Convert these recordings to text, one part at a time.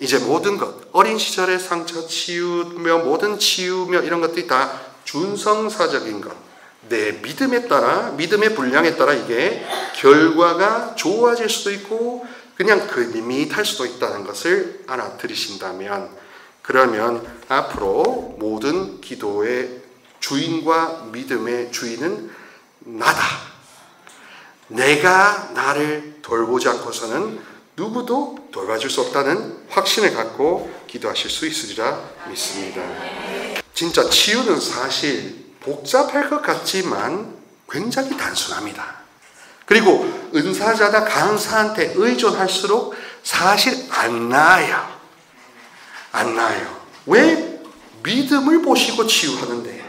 이제 모든 것, 어린 시절의 상처 치유며 모든 치유며 이런 것들이 다 준성사적인 것, 내 믿음에 따라, 믿음의 분량에 따라 이게 결과가 좋아질 수도 있고 그냥 그 밋밋할 수도 있다는 것을 알아들으신다면, 그러면 앞으로 모든 기도의 주인과 믿음의 주인은 나다. 내가 나를 돌보지 않고서는 누구도 돌봐줄 수 없다는 확신을 갖고 기도하실 수 있으리라 믿습니다. 진짜 치유는 사실 복잡할 것 같지만 굉장히 단순합니다. 그리고 은사자나 강사한테 의존할수록 사실 안 나아요. 안 나아요. 왜? 믿음을 보시고 치유하는데.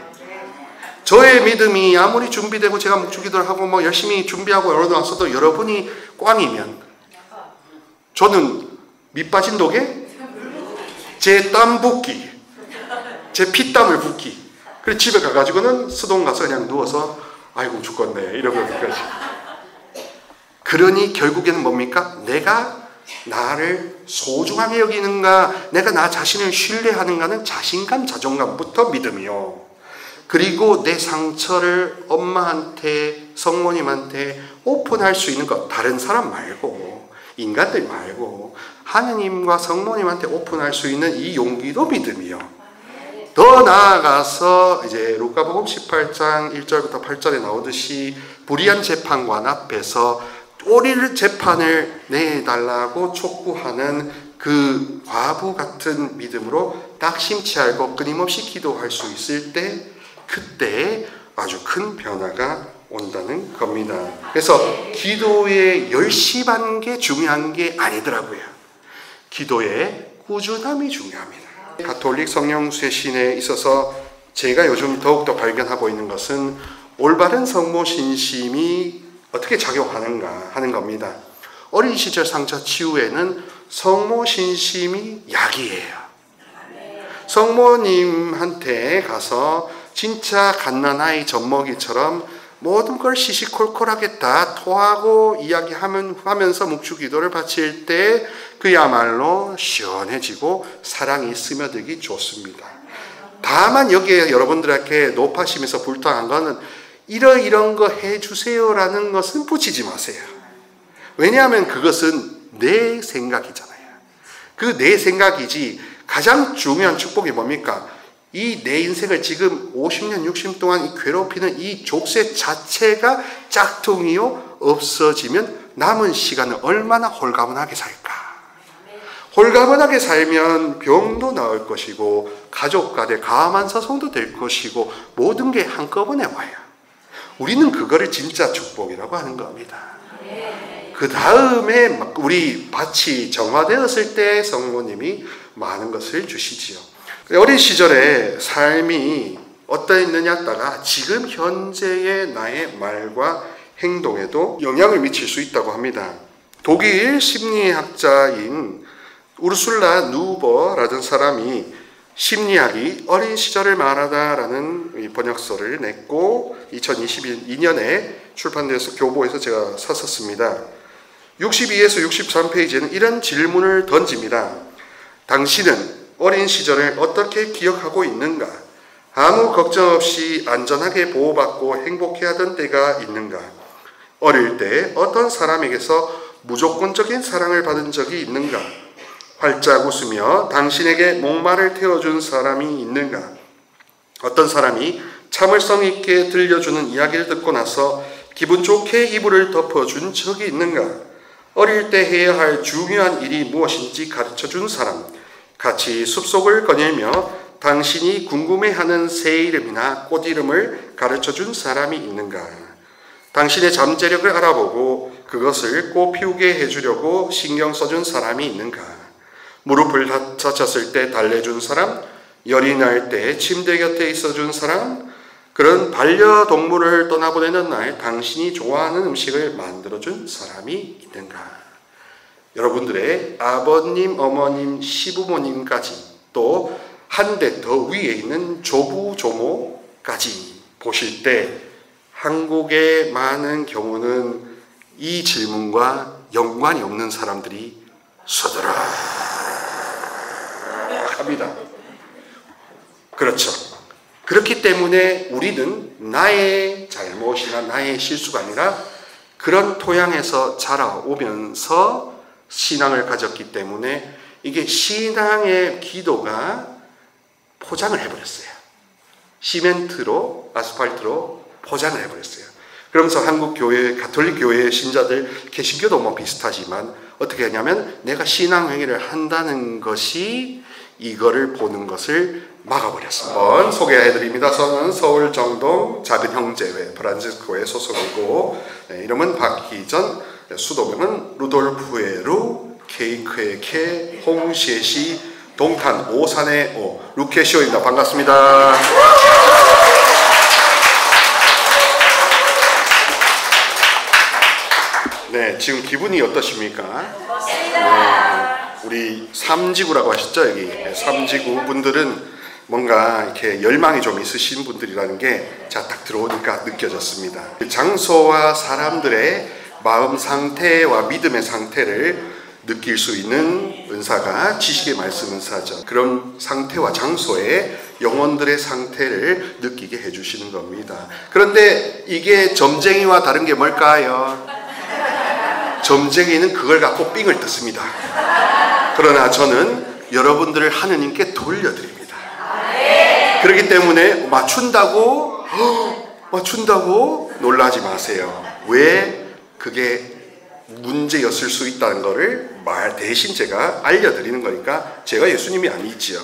저의 믿음이 아무리 준비되고 제가 묵주기도를 하고 뭐 열심히 준비하고 열어놨어도 여러분이 꽝이면, 저는 밑 빠진 독에 제 땀 붓기, 제 피땀을 붓기. 그래서 집에 가가지고는 수동 가서 그냥 누워서 아이고 죽겠네 이러고 끝까지. 그러니 결국에는 뭡니까? 내가 나를 소중하게 여기는가, 내가 나 자신을 신뢰하는가는 자신감, 자존감부터 믿음이요. 그리고 내 상처를 엄마한테, 성모님한테 오픈할 수 있는 것, 다른 사람 말고, 인간들 말고 하느님과 성모님한테 오픈할 수 있는 이 용기도 믿음이요. 더 나아가서 이제 루카복음 18장 1절부터 8절에 나오듯이 불의한 재판관 앞에서 우리를 재판을 내달라고 촉구하는 그 과부 같은 믿음으로 낙심치 않고 끊임없이 기도할 수 있을 때, 그때 아주 큰 변화가 온다는 겁니다. 그래서 기도에 열심한 게 중요한 게 아니더라고요. 기도에 꾸준함이 중요합니다. 가톨릭 성령쇄신에 있어서 제가 요즘 더욱더 발견하고 있는 것은 올바른 성모 신심이 어떻게 작용하는가 하는 겁니다. 어린 시절 상처 치유에는 성모 신심이 약이에요. 성모님한테 가서 진짜 갓난아이 젖먹이처럼 모든 걸 시시콜콜하게 다 토하고 이야기하면서 묵주기도를 바칠 때 그야말로 시원해지고 사랑이 스며들기 좋습니다. 다만 여기에 여러분들에게 높아심에서 불타한 거는 이런 거 해주세요라는 것은 붙이지 마세요. 왜냐하면 그것은 내 생각이잖아요. 그 내 생각이지 가장 중요한 축복이 뭡니까? 이 내 인생을 지금 50년, 60년 동안 괴롭히는 이 족쇄 자체가 짝퉁이요 없어지면 남은 시간을 얼마나 홀가분하게 살까? 홀가분하게 살면 병도 나을 것이고 가족 간의 가만 소송도 될 것이고 모든 게 한꺼번에 와요. 우리는 그거를 진짜 축복이라고 하는 겁니다. 그 다음에 우리 밭이 정화되었을 때 성모님이 많은 것을 주시지요. 어린 시절의 삶이 어떠했느냐에 따라 지금 현재의 나의 말과 행동에도 영향을 미칠 수 있다고 합니다. 독일 심리학자인 우르술라 누버라는 사람이 심리학이 어린 시절을 말하다라는 번역서를 냈고 2022년에 출판돼서 교보에서 제가 샀었습니다. 62에서 63페이지에는 이런 질문을 던집니다. 당신은 어린 시절을 어떻게 기억하고 있는가? 아무 걱정 없이 안전하게 보호받고 행복해하던 때가 있는가? 어릴 때 어떤 사람에게서 무조건적인 사랑을 받은 적이 있는가? 활짝 웃으며 당신에게 목마를 태워준 사람이 있는가? 어떤 사람이 참을성 있게 들려주는 이야기를 듣고 나서 기분 좋게 이불을 덮어준 적이 있는가? 어릴 때 해야 할 중요한 일이 무엇인지 가르쳐준 사람, 같이 숲속을 거닐며 당신이 궁금해하는 새 이름이나 꽃 이름을 가르쳐준 사람이 있는가? 당신의 잠재력을 알아보고 그것을 꽃 피우게 해주려고 신경 써준 사람이 있는가? 무릎을 다쳤을 때 달래준 사람, 열이 날 때 침대 곁에 있어준 사람, 그런 반려동물을 떠나보내는 날 당신이 좋아하는 음식을 만들어준 사람이 있는가? 여러분들의 아버님, 어머님, 시부모님까지 또 한 대 더 위에 있는 조부, 조모까지 보실 때 한국의 많은 경우는 이 질문과 연관이 없는 사람들이 서들어 합니다. 그렇죠. 그렇기 때문에 우리는 나의 잘못이나 나의 실수가 아니라 그런 토양에서 자라오면서 신앙을 가졌기 때문에 이게 신앙의 기도가 포장을 해버렸어요. 시멘트로, 아스팔트로 포장을 해버렸어요. 그러면서 한국 교회, 가톨릭 교회 신자들, 개신교도 뭐 비슷하지만 어떻게 하냐면 내가 신앙행위를 한다는 것이 이거를 보는 것을 막아버렸습니다. 한번 소개해드립니다. 저는 서울 정동 작은 형제회 프란치스코회 소속이고 이름은 박희전, 수도명은 루돌프에루 케이크의 케, 홍시에시, 동탄 오산의 오, 루케시오입니다. 반갑습니다. 네, 지금 기분이 어떠십니까? 네, 우리 삼지구라고 하셨죠? 여기 삼지구 분들은 뭔가 이렇게 열망이 좀 있으신 분들이라는 게 제가 딱 들어오니까 느껴졌습니다. 장소와 사람들의 마음 상태와 믿음의 상태를 느낄 수 있는 은사가 지식의 말씀 은사죠. 그런 상태와 장소에 영혼들의 상태를 느끼게 해주시는 겁니다. 그런데 이게 점쟁이와 다른 게 뭘까요? 점쟁이는 그걸 갖고 삥을 뜯습니다. 그러나 저는 여러분들을 하느님께 돌려드립니다. 그렇기 때문에 맞춘다고 놀라지 마세요. 왜 그게 문제였을 수 있다는 것을 말 대신 제가 알려드리는 거니까 제가 예수님이 아니지요.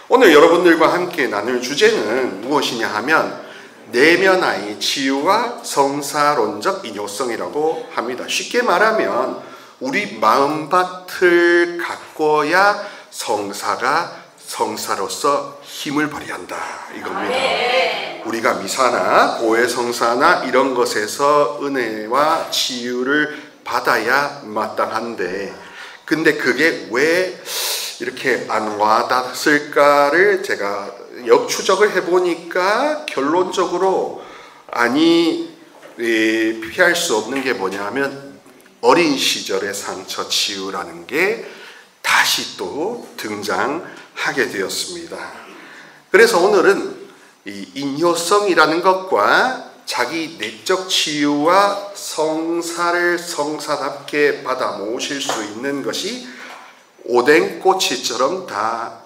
오늘 여러분들과 함께 나눌 주제는 무엇이냐 하면 내면의 치유와 성사론적 인효성이라고 합니다. 쉽게 말하면 우리 마음밭을 가꿔야 성사로서 힘을 발휘한다 이겁니다. 우리가 미사나 고해성사나 이런 것에서 은혜와 치유를 받아야 마땅한데 근데 그게 왜 이렇게 안 와닿았을까를 제가 역추적을 해보니까 결론적으로 피할 수 없는 게 뭐냐면 어린 시절의 상처 치유라는 게 다시 또 등장하게 되었습니다. 그래서 오늘은 이 인효성이라는 것과 자기 내적 치유와 성사를 성사답게 받아 모실 수 있는 것이 오뎅 꼬치처럼 다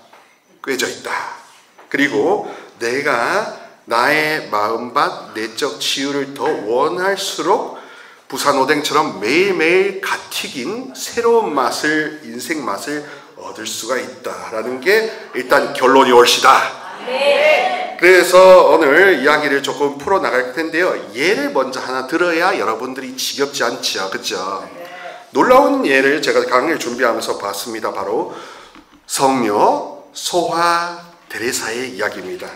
꿰져 있다. 그리고 내가 나의 마음밭 내적 치유를 더 원할수록 부산 오뎅처럼 매일매일 갓 튀긴 새로운 맛을, 인생 맛을 얻을 수가 있다라는 게 일단 결론이 옳시다. 그래서 오늘 이야기를 조금 풀어나갈 텐데요. 예를 먼저 하나 들어야 여러분들이 지겹지 않죠. 그렇죠? 놀라운 예를 제가 강의를 준비하면서 봤습니다. 바로 성녀 소화 데레사의 이야기입니다.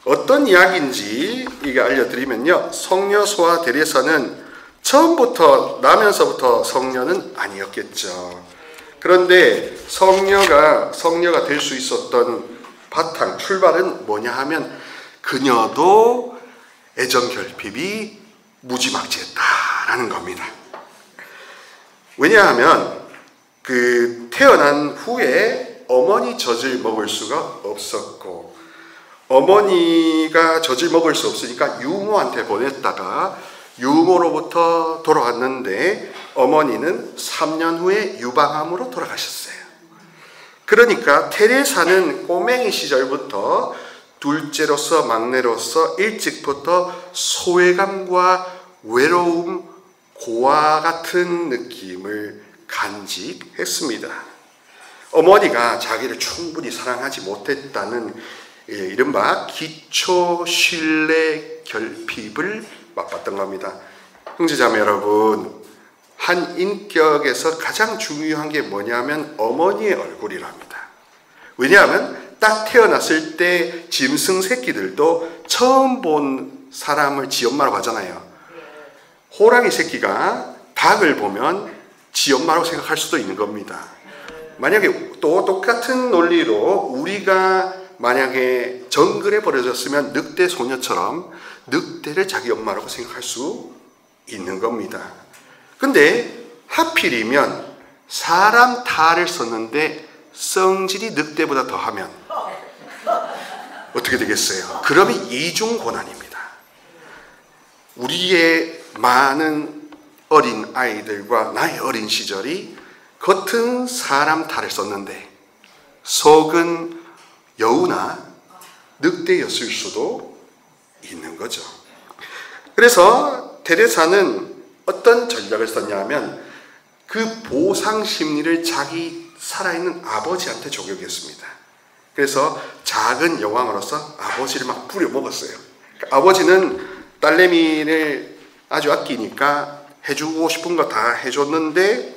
어떤 이야기인지 이게 알려드리면요. 성녀 소화 데레사는 처음부터 나면서부터 성녀는 아니었겠죠. 그런데 성녀가 될 수 있었던 바탕 출발은 뭐냐 하면 그녀도 애정결핍이 무지막지했다라는 겁니다. 왜냐하면 그 태어난 후에 어머니 젖을 먹을 수가 없었고 어머니가 젖을 먹을 수 없으니까 유모한테 보냈다가 유모로부터 돌아왔는데 어머니는 3년 후에 유방암으로 돌아가셨어요. 그러니까 테레사는 꼬맹이 시절부터 둘째로서 막내로서 일찍부터 소외감과 외로움, 고아 같은 느낌을 간직했습니다. 어머니가 자기를 충분히 사랑하지 못했다는 이른바 기초 신뢰 결핍을 맛봤던 겁니다. 형제자매 여러분, 한 인격에서 가장 중요한 게 뭐냐면 어머니의 얼굴이랍니다. 왜냐하면 딱 태어났을 때 짐승 새끼들도 처음 본 사람을 지 엄마라고 하잖아요. 호랑이 새끼가 닭을 보면 지 엄마라고 생각할 수도 있는 겁니다. 만약에 또 똑같은 논리로 우리가 만약에 정글에 버려졌으면 늑대 소녀처럼 늑대를 자기 엄마라고 생각할 수 있는 겁니다. 근데 하필이면 사람 탈을 썼는데 성질이 늑대보다 더하면 어떻게 되겠어요? 그러면 이중 고난입니다. 우리의 많은 어린 아이들과 나의 어린 시절이 겉은 사람 탈을 썼는데 속은 여우나 늑대였을 수도 있는 거죠. 그래서 테레사는 어떤 전략을 썼냐면 그 보상 심리를 자기 살아있는 아버지한테 적용했습니다. 그래서 작은 여왕으로서 아버지를 막 부려먹었어요. 그러니까 아버지는 딸내미를 아주 아끼니까 해주고 싶은 거 다 해줬는데,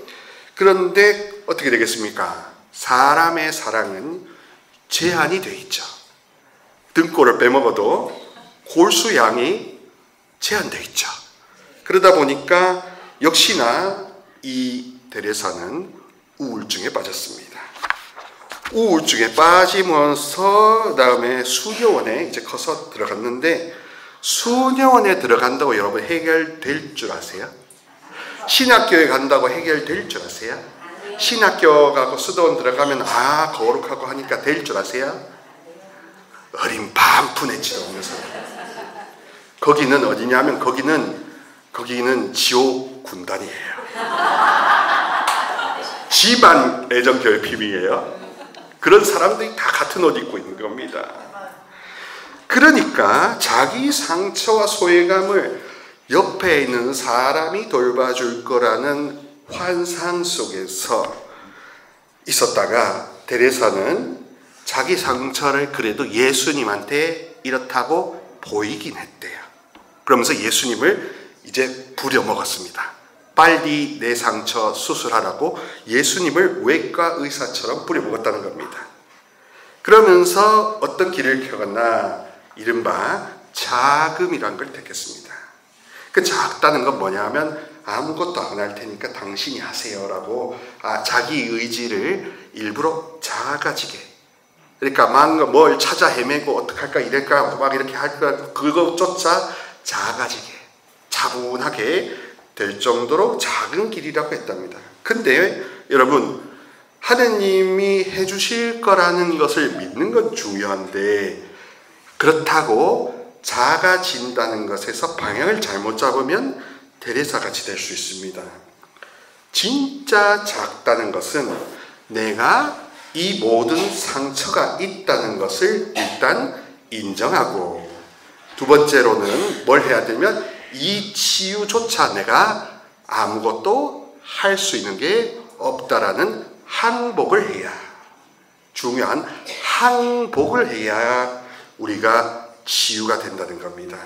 그런데 어떻게 되겠습니까? 사람의 사랑은 제한이 돼 있죠. 등골을 빼먹어도 골수양이 제한되어 있죠. 그러다 보니까 역시나 이 테레사는 우울증에 빠졌습니다. 우울증에 빠지면서 그다음에 수녀원에 이제 커서 들어갔는데, 수녀원에 들어간다고 여러분 해결될 줄 아세요? 신학교에 간다고 해결될 줄 아세요? 신학교 가고 수도원 들어가면 거룩하고 하니까 될 줄 아세요? 어린 반푼했지도 않으면서. 거기는 어디냐면 거기는 지옥 군단이에요. 집안 애정 결핍이에요. 그런 사람들이 다 같은 옷 입고 있는 겁니다. 그러니까 자기 상처와 소외감을 옆에 있는 사람이 돌봐줄 거라는 환상 속에서 있었다가 테레사는 자기 상처를 그래도 예수님한테 이렇다고 보이긴 했대요. 그러면서 예수님을 이제 부려먹었습니다. 빨리 내 상처 수술하라고 예수님을 외과 의사처럼 부려먹었다는 겁니다. 그러면서 어떤 길을 켜갔나? 이른바 자금이란 걸 택했습니다. 그 작다는 건 뭐냐 하면 아무것도 안 할 테니까 당신이 하세요라고 자기 의지를 일부러 작아지게, 그러니까 뭘 찾아 헤매고 어떡할까 이럴까 막 이렇게 할까 그것조차 작아지게 차분하게 될 정도로 작은 길이라고 했답니다. 근데 여러분, 하느님이 해주실 거라는 것을 믿는 건 중요한데 그렇다고 작아진다는 것에서 방향을 잘못 잡으면 테레사같이 될 수 있습니다. 진짜 작다는 것은 내가 이 모든 상처가 있다는 것을 일단 인정하고, 두 번째로는 뭘 해야 되면 이 치유조차 내가 아무것도 할 수 있는 게 없다라는 항복을 해야, 중요한 항복을 해야 우리가 치유가 된다는 겁니다.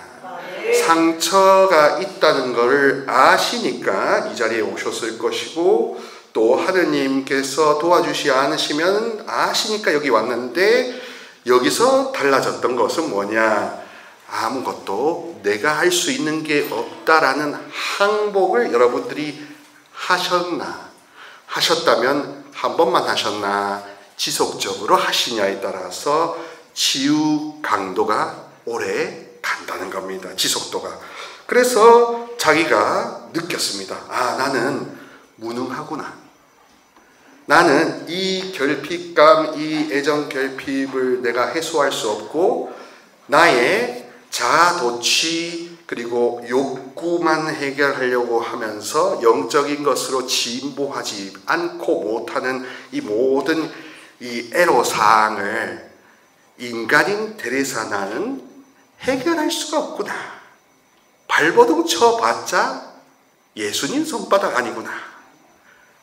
상처가 있다는 것을 아시니까 이 자리에 오셨을 것이고, 또 하느님께서 도와주시 않으시면 아시니까 여기 왔는데, 여기서 달라졌던 것은 뭐냐? 아무것도 내가 할 수 있는 게 없다라는 항복을 여러분들이 하셨다면 한 번만 하셨나 지속적으로 하시냐에 따라서 치유 강도가 오래 간다는 겁니다. 지속도가. 그래서 자기가 느꼈습니다. 나는 무능하구나. 나는 이 결핍감, 이 애정 결핍을 내가 해소할 수 없고 나의 자아 도취 그리고 욕구만 해결하려고 하면서 영적인 것으로 진보하지 않고 못하는 이 모든 이 애로사항을 인간인 테레사 나는 해결할 수가 없구나. 발버둥 쳐봤자 예수님 손바닥 아니구나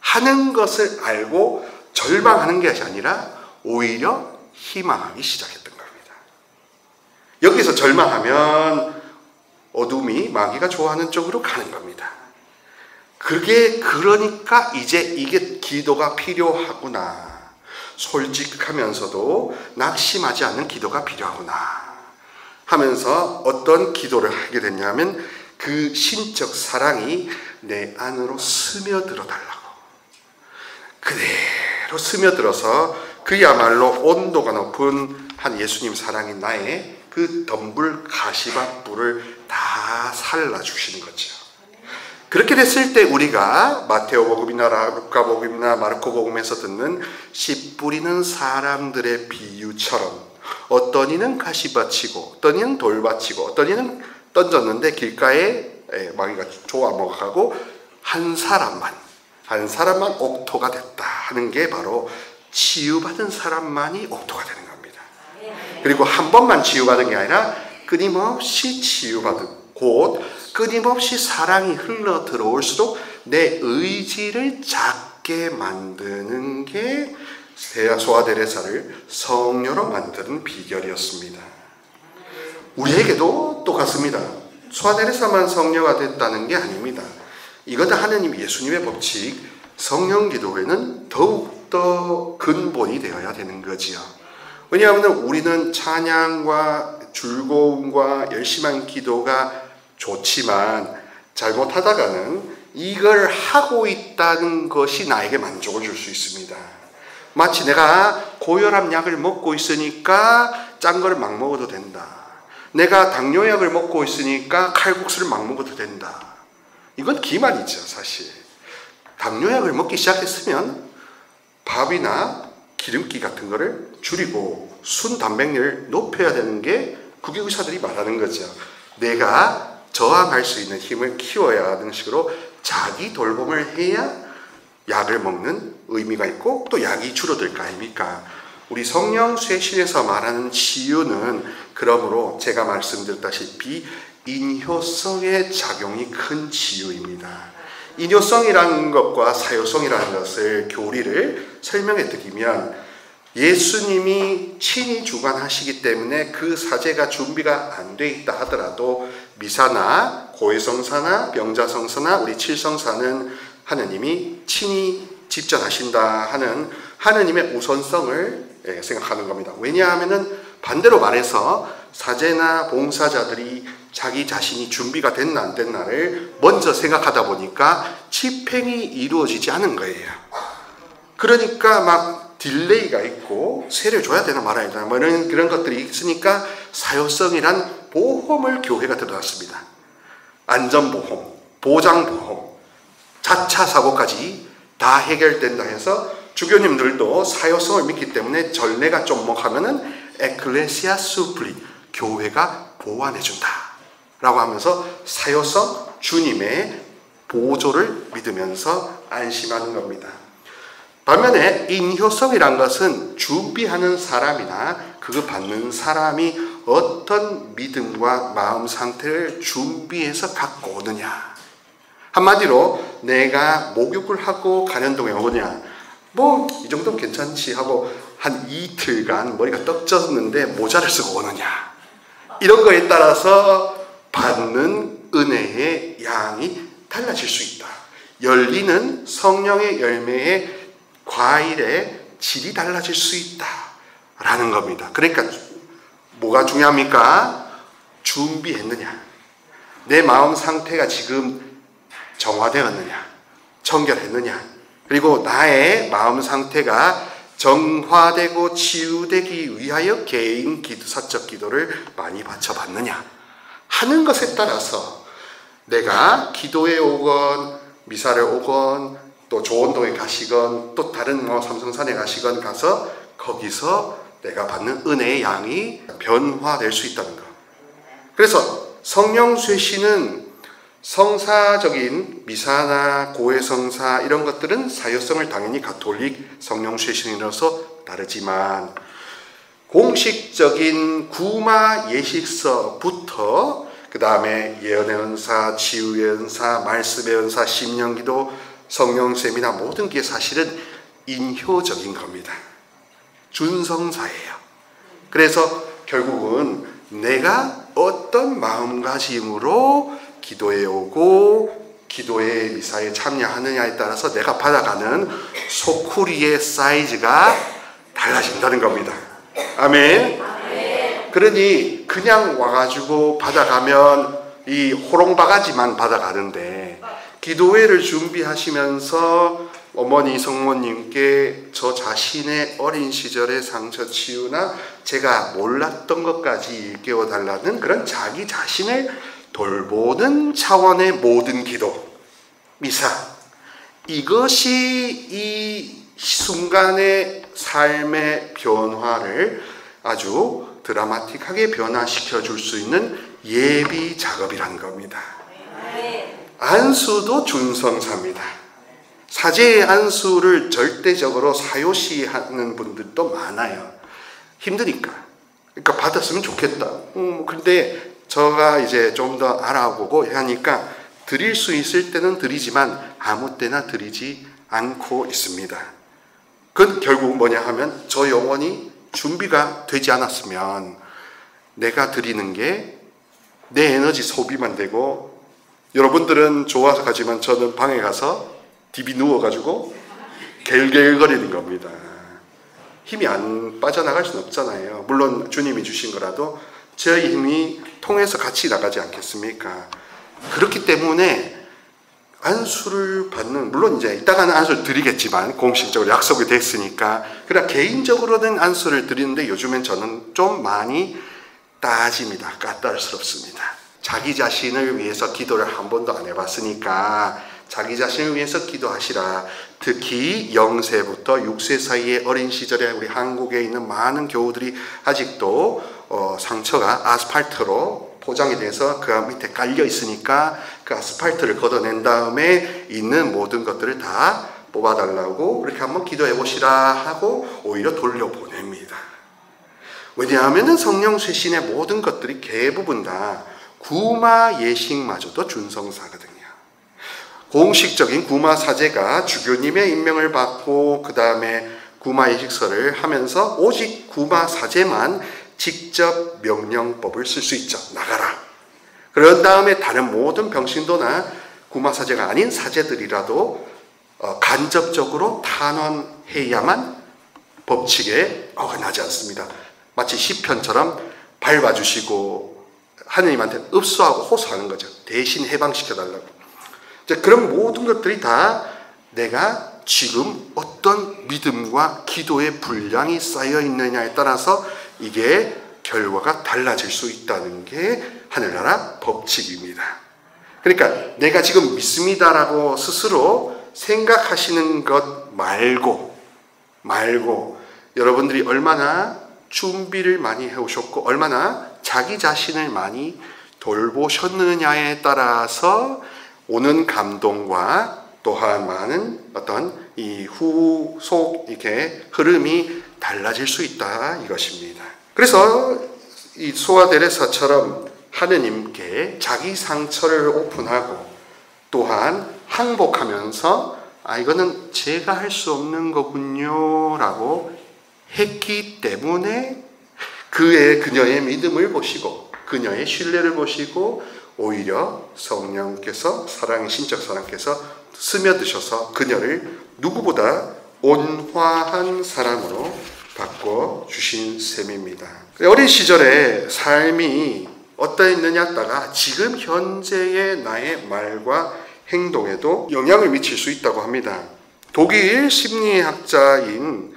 하는 것을 알고 절망하는 것이 아니라 오히려 희망하기 시작했던 겁니다. 여기서 절망하면 어둠이 마귀가 좋아하는 쪽으로 가는 겁니다. 그러니까 이제 이게 기도가 필요하구나. 솔직하면서도 낙심하지 않는 기도가 필요하구나 하면서 어떤 기도를 하게 됐냐면 그 신적 사랑이 내 안으로 스며들어 달라고. 그대로 스며들어서 그야말로 온도가 높은 한 예수님 사랑이 나의 그 덤불 가시밭불을 다 살라주시는 거죠. 그렇게 됐을 때 우리가 마테오복음이나 루카복음이나 마르코복음에서 듣는 씨 뿌리는 사람들의 비유처럼 어떤 이는 가시밭이고 어떤 이는 돌밭이고 어떤 이는 던졌는데 길가에 마귀가 조아 먹어가고 한 사람만 옥토가 됐다 하는 게 바로 치유받은 사람만이 옥토가 되는 겁니다. 그리고 한 번만 치유받은 게 아니라 끊임없이 치유받은, 곧 끊임없이 사랑이 흘러 들어올수록 내 의지를 작게 만드는 게 소아데레사를 성녀로 만드는 비결이었습니다. 우리에게도 똑같습니다. 소아데레사만 성녀가 됐다는 게 아닙니다. 이건 하느님 예수님의 법칙, 성령 기도회는 더욱더 근본이 되어야 되는 거지요. 왜냐하면 우리는 찬양과 즐거움과 열심한 기도가 좋지만 잘못하다가는 이걸 하고 있다는 것이 나에게 만족을 줄 수 있습니다. 마치 내가 고혈압 약을 먹고 있으니까 짠 거를 막 먹어도 된다. 내가 당뇨약을 먹고 있으니까 칼국수를 막 먹어도 된다. 이건 기만이죠, 사실. 당뇨약을 먹기 시작했으면 밥이나 기름기 같은 거를 줄이고 순 단백질을 높여야 되는 게 국외 의사들이 말하는 거죠. 내가 저항할 수 있는 힘을 키워야 하는 식으로 자기 돌봄을 해야 약을 먹는 의미가 있고 또 약이 줄어들 거 아닙니까? 우리 성령 쇄신에서 말하는 치유는 그러므로 제가 말씀드렸다시피 인효성의 작용이 큰 치유입니다. 인효성이라는 것과 사효성이라는 것을 교리를 설명해 드리면 예수님이 친히 주관하시기 때문에 그 사제가 준비가 안 돼 있다 하더라도 미사나 고해성사나 병자성사나 우리 칠성사는 하느님이 친히 집전하신다 하는 하느님의 우선성을 생각하는 겁니다. 왜냐하면 반대로 말해서 사제나 봉사자들이 자기 자신이 준비가 됐나 안 됐나를 먼저 생각하다 보니까 집행이 이루어지지 않은 거예요. 그러니까 막 딜레이가 있고 세를 줘야 되나 말아야 되나 뭐 이런 그런 것들이 있으니까 사효성이란 보험을 교회가 들어놨습니다. 안전보험, 보장보험, 자차 사고까지 다 해결된다 해서 주교님들도 사효성을 믿기 때문에 전례가 좀목하면은 에클레시아 수플리, 교회가 보완해준다 라고 하면서 사효성, 주님의 보조를 믿으면서 안심하는 겁니다. 반면에 인효성이란 것은 준비하는 사람이나 그거 받는 사람이 어떤 믿음과 마음 상태를 준비해서 갖고 오느냐. 한마디로 내가 목욕을 하고 간현동에 오느냐. 뭐 이 정도면 괜찮지 하고 한 이틀간 머리가 떡졌는데 모자를 쓰고 오느냐. 이런 거에 따라서 받는 은혜의 양이 달라질 수 있다. 열리는 성령의 열매의 과일의 질이 달라질 수 있다라는 겁니다. 그러니까 뭐가 중요합니까? 준비했느냐. 내 마음 상태가 지금 정화되었느냐. 청결했느냐. 그리고 나의 마음 상태가 정화되고 치유되기 위하여 개인 사적 기도를 많이 바쳐봤느냐 하는 것에 따라서 내가 기도에 오건 미사를 오건 또 조원동에 가시건 또 다른 삼성산에 가시건 가서 거기서 내가 받는 은혜의 양이 변화될 수 있다는 것. 그래서 성령 쇄신은 성사적인 미사나 고해성사 이런 것들은 사효성을 당연히 가톨릭 성령 쇄신이라서 다르지만 공식적인 구마 예식서부터 그 다음에 예언의 은사, 치유의 은사, 말씀의 은사, 심령기도, 성령샘이나 모든 게 사실은 인효적인 겁니다. 준성사예요. 그래서 결국은 내가 어떤 마음가짐으로 기도에 오고 기도의 미사에 참여하느냐에 따라서 내가 받아가는 소쿠리의 사이즈가 달라진다는 겁니다. 아멘. 그러니 그냥 와가지고 받아가면 이 호롱바가지만 받아가는데 기도회를 준비하시면서 어머니 성모님께 저 자신의 어린 시절의 상처 치유나 제가 몰랐던 것까지 일깨워달라는 그런 자기 자신을 돌보는 차원의 모든 기도, 미사. 이것이 이 순간의 삶의 변화를 아주 드라마틱하게 변화시켜 줄 수 있는 예비 작업이라는 겁니다. 안수도 준성사입니다. 사제의 안수를 절대적으로 사요시하는 분들도 많아요. 힘드니까. 그러니까 받았으면 좋겠다. 근데 제가 이제 좀 더 알아보고 하니까 드릴 수 있을 때는 드리지만 아무 때나 드리지 않고 있습니다. 그건 결국 뭐냐 하면 저 영혼이 준비가 되지 않았으면 내가 드리는 게 내 에너지 소비만 되고, 여러분들은 좋아서 가지만 저는 방에 가서 디비 누워가지고 갤갤거리는 겁니다. 힘이 안 빠져나갈 수는 없잖아요. 물론 주님이 주신 거라도 저희 힘이 통해서 같이 나가지 않겠습니까? 그렇기 때문에 안수를 받는, 물론 이제 이따가는 안수를 드리겠지만 공식적으로 약속이 됐으니까, 그러나 개인적으로는 안수를 드리는데 요즘엔 저는 좀 많이 따집니다. 까탈스럽습니다. 자기 자신을 위해서 기도를 한 번도 안 해봤으니까 자기 자신을 위해서 기도하시라. 특히 0세부터 6세 사이의 어린 시절에 우리 한국에 있는 많은 교우들이 아직도 상처가 아스팔트로 포장이 돼서 그 밑에 깔려 있으니까 그 아스팔트를 걷어낸 다음에 있는 모든 것들을 다 뽑아달라고 그렇게 한번 기도해 보시라 하고 오히려 돌려보냅니다. 왜냐하면 성령 쇄신의 모든 것들이 대부분 다 구마 예식마저도 준성사거든요. 공식적인 구마 사제가 주교님의 임명을 받고 그 다음에 구마 예식서를 하면서 오직 구마 사제만 직접 명령법을 쓸 수 있죠. 나가라. 그런 다음에 다른 모든 병신도나 구마 사제가 아닌 사제들이라도 간접적으로 탄원해야만 법칙에 어긋나지 않습니다. 마치 시편처럼 밟아주시고 하느님한테 읍소하고 호소하는 거죠. 대신 해방시켜달라고. 그런 모든 것들이 다 내가 지금 어떤 믿음과 기도의 분량이 쌓여 있느냐에 따라서 이게 결과가 달라질 수 있다는 게 하늘나라 법칙입니다. 그러니까 내가 지금 믿습니다라고 스스로 생각하시는 것 말고 여러분들이 얼마나 준비를 많이 해오셨고 얼마나 자기 자신을 많이 돌보셨느냐에 따라서 오는 감동과 또한 많은 어떤 이 후속 이렇게 흐름이 달라질 수 있다 이것입니다. 그래서 이 소아데레사처럼 하느님께 자기 상처를 오픈하고 또한 항복하면서 이거는 제가 할 수 없는 거군요 라고 했기 때문에 그녀의 믿음을 보시고 그녀의 신뢰를 보시고 오히려 성령께서 신적 사랑께서 스며드셔서 그녀를 누구보다 온화한 사람으로 바꿔주신 셈입니다. 어린 시절의 삶이 어떠했느냐에 따라 지금 현재의 나의 말과 행동에도 영향을 미칠 수 있다고 합니다. 독일 심리학자인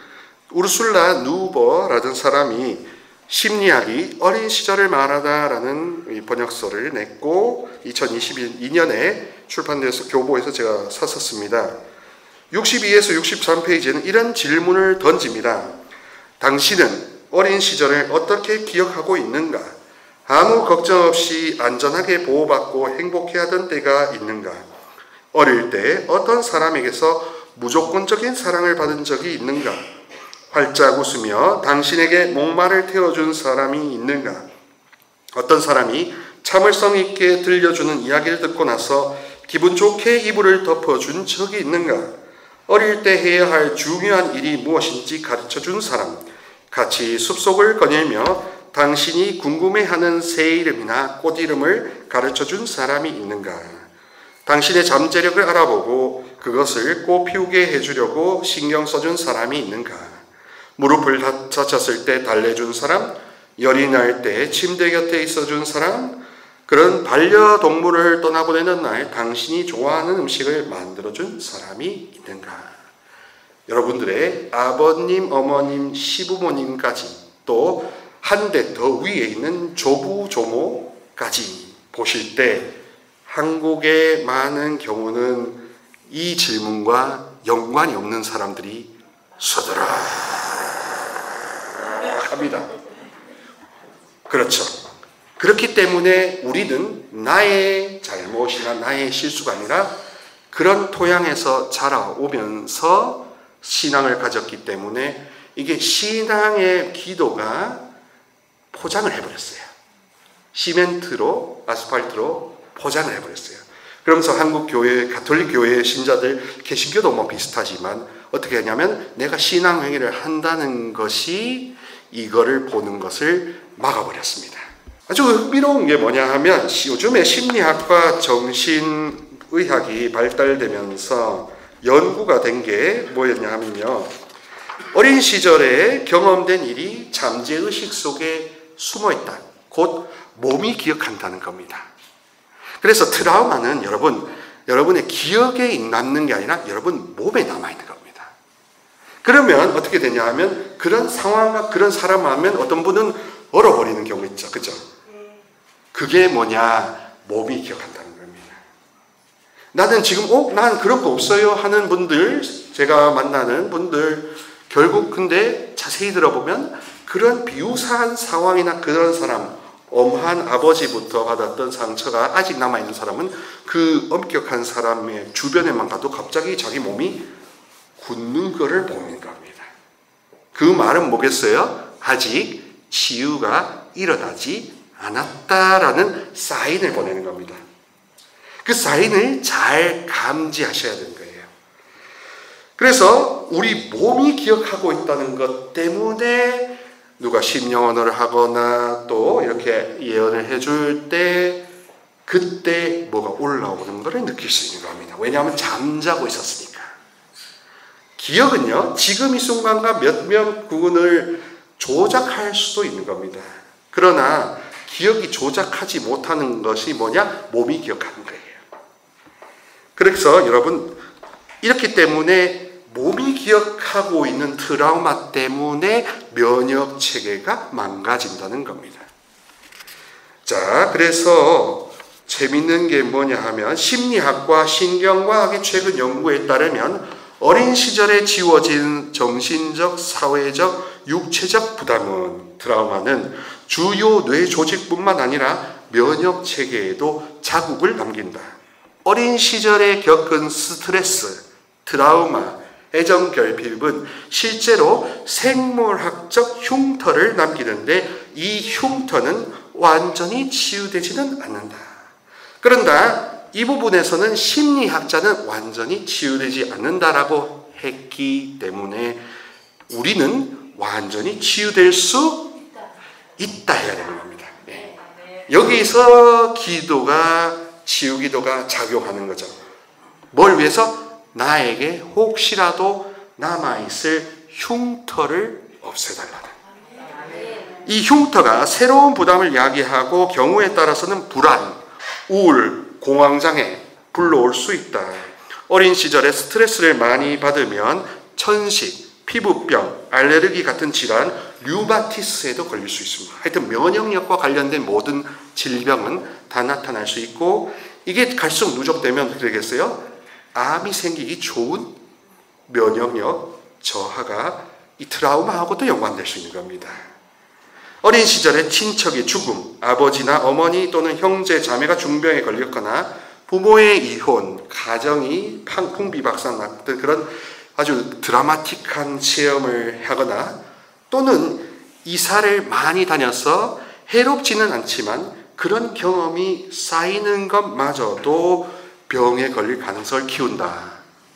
우르술라 누버라는 사람이 심리학이 어린 시절을 말하다라는 번역서를 냈고 2022년에 출판돼서 교보에서 제가 샀었습니다. 62에서 63페이지에는 이런 질문을 던집니다. 당신은 어린 시절을 어떻게 기억하고 있는가? 아무 걱정 없이 안전하게 보호받고 행복해하던 때가 있는가? 어릴 때 어떤 사람에게서 무조건적인 사랑을 받은 적이 있는가? 활짝 웃으며 당신에게 목마를 태워준 사람이 있는가? 어떤 사람이 참을성 있게 들려주는 이야기를 듣고 나서 기분 좋게 이불을 덮어준 적이 있는가? 어릴 때 해야 할 중요한 일이 무엇인지 가르쳐준 사람, 같이 숲속을 거닐며 당신이 궁금해하는 새 이름이나 꽃 이름을 가르쳐준 사람이 있는가? 당신의 잠재력을 알아보고 그것을 꽃 피우게 해주려고 신경 써준 사람이 있는가? 무릎을 다쳤을 때 달래준 사람, 열이 날 때 침대 곁에 있어준 사람, 그런 반려동물을 떠나보내는 날 당신이 좋아하는 음식을 만들어준 사람이 있는가? 여러분들의 아버님, 어머님, 시부모님까지 또 한 대 더 위에 있는 조부, 조모까지 보실 때 한국의 많은 경우는 이 질문과 연관이 없는 사람들이 서들어 합니다. 그렇죠. 그렇기 때문에 우리는 나의 잘못이나 나의 실수가 아니라 그런 토양에서 자라오면서 신앙을 가졌기 때문에 이게 신앙의 기도가 포장을 해버렸어요. 시멘트로, 아스팔트로 포장을 해버렸어요. 그러면서 한국 교회, 가톨릭 교회 신자들, 개신교도 뭐 비슷하지만 어떻게 하냐면 내가 신앙행위를 한다는 것이 이거를 보는 것을 막아버렸습니다. 아주 흥미로운 게 뭐냐 하면 요즘에 심리학과 정신의학이 발달되면서 연구가 된 게 뭐였냐 하면요. 어린 시절에 경험된 일이 잠재의식 속에 숨어있다. 곧 몸이 기억한다는 겁니다. 그래서 트라우마는 여러분의 기억에 남는 게 아니라 여러분 몸에 남아있는 겁니다. 그러면 어떻게 되냐 하면 그런 상황과 그런 사람 하면 어떤 분은 얼어버리는 경우 있죠. 그죠? 그게 뭐냐? 몸이 기억한다는 겁니다. 나는 지금 난 그런 거 없어요 하는 분들, 제가 만나는 분들 결국 근데 자세히 들어보면 그런 비유사한 상황이나 그런 사람, 엄한 아버지부터 받았던 상처가 아직 남아있는 사람은 그 엄격한 사람의 주변에만 가도 갑자기 자기 몸이 굳는 것을 보는 겁니다. 그 말은 뭐겠어요? 아직 치유가 일어나지 않았다라는 사인을 보내는 겁니다. 그 사인을 잘 감지하셔야 되는 거예요. 그래서 우리 몸이 기억하고 있다는 것 때문에 누가 심령언어를 하거나 또 이렇게 예언을 해줄 때 그때 뭐가 올라오는 것을 느낄 수 있는 겁니다. 왜냐하면 잠자고 있었으니까. 기억은요, 지금 이 순간과 몇몇 부분을 조작할 수도 있는 겁니다. 그러나 기억이 조작하지 못하는 것이 뭐냐? 몸이 기억하는 거예요. 그래서 여러분, 이렇기 때문에 몸이 기억하고 있는 트라우마 때문에 면역 체계가 망가진다는 겁니다. 자, 그래서 재밌는 게 뭐냐 하면 심리학과 신경과학의 최근 연구에 따르면 어린 시절에 지워진 정신적, 사회적, 육체적 부담은, 트라우마는 주요 뇌 조직뿐만 아니라 면역 체계에도 자국을 남긴다. 어린 시절에 겪은 스트레스, 트라우마, 애정결핍은 실제로 생물학적 흉터를 남기는데 이 흉터는 완전히 치유되지는 않는다. 그런다, 이 부분에서는 심리학자는 완전히 치유되지 않는다라고 했기 때문에 우리는 완전히 치유될 수 있다 해야 되는 겁니다. 네. 여기서 치유 기도가 작용하는 거죠. 뭘 위해서? 나에게 혹시라도 남아있을 흉터를 없애달라는. 이 흉터가 새로운 부담을 야기하고 경우에 따라서는 불안, 우울, 공황장애 불러올 수 있다. 어린 시절에 스트레스를 많이 받으면 천식, 피부병, 알레르기 같은 질환, 류마티스에도 걸릴 수 있습니다. 하여튼 면역력과 관련된 모든 질병은 다 나타날 수 있고 이게 갈수록 누적되면 어떻게 되겠어요? 암이 생기기 좋은 면역력 저하가 이 트라우마하고도 연관될 수 있는 겁니다. 어린 시절에 친척의 죽음, 아버지나 어머니 또는 형제, 자매가 중병에 걸렸거나 부모의 이혼, 가정이 풍비박산 났던 그런 아주 드라마틱한 체험을 하거나 또는 이사를 많이 다녀서 해롭지는 않지만 그런 경험이 쌓이는 것마저도 병에 걸릴 가능성을 키운다.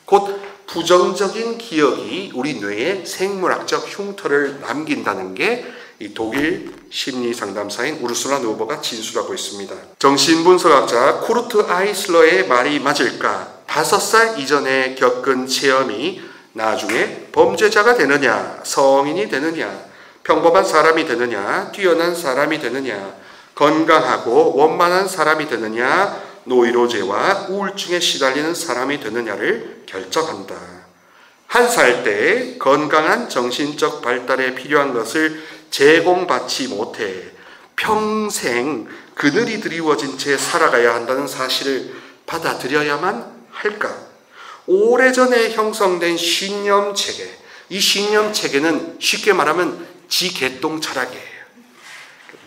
곧 부정적인 기억이 우리 뇌에 생물학적 흉터를 남긴다는 게 이 독일 심리상담사인 우르술라 누버가 진술하고 있습니다. 정신분석학자 쿠르트 아이슬러의 말이 맞을까? 5살 이전에 겪은 체험이 나중에 범죄자가 되느냐, 성인이 되느냐, 평범한 사람이 되느냐, 뛰어난 사람이 되느냐, 건강하고 원만한 사람이 되느냐, 노이로제와 우울증에 시달리는 사람이 되느냐를 결정한다. 1살 때 건강한 정신적 발달에 필요한 것을 제공받지 못해 평생 그늘이 드리워진 채 살아가야 한다는 사실을 받아들여야만 할까? 오래전에 형성된 신념체계, 이 신념체계는 쉽게 말하면 지개똥 철학이에요.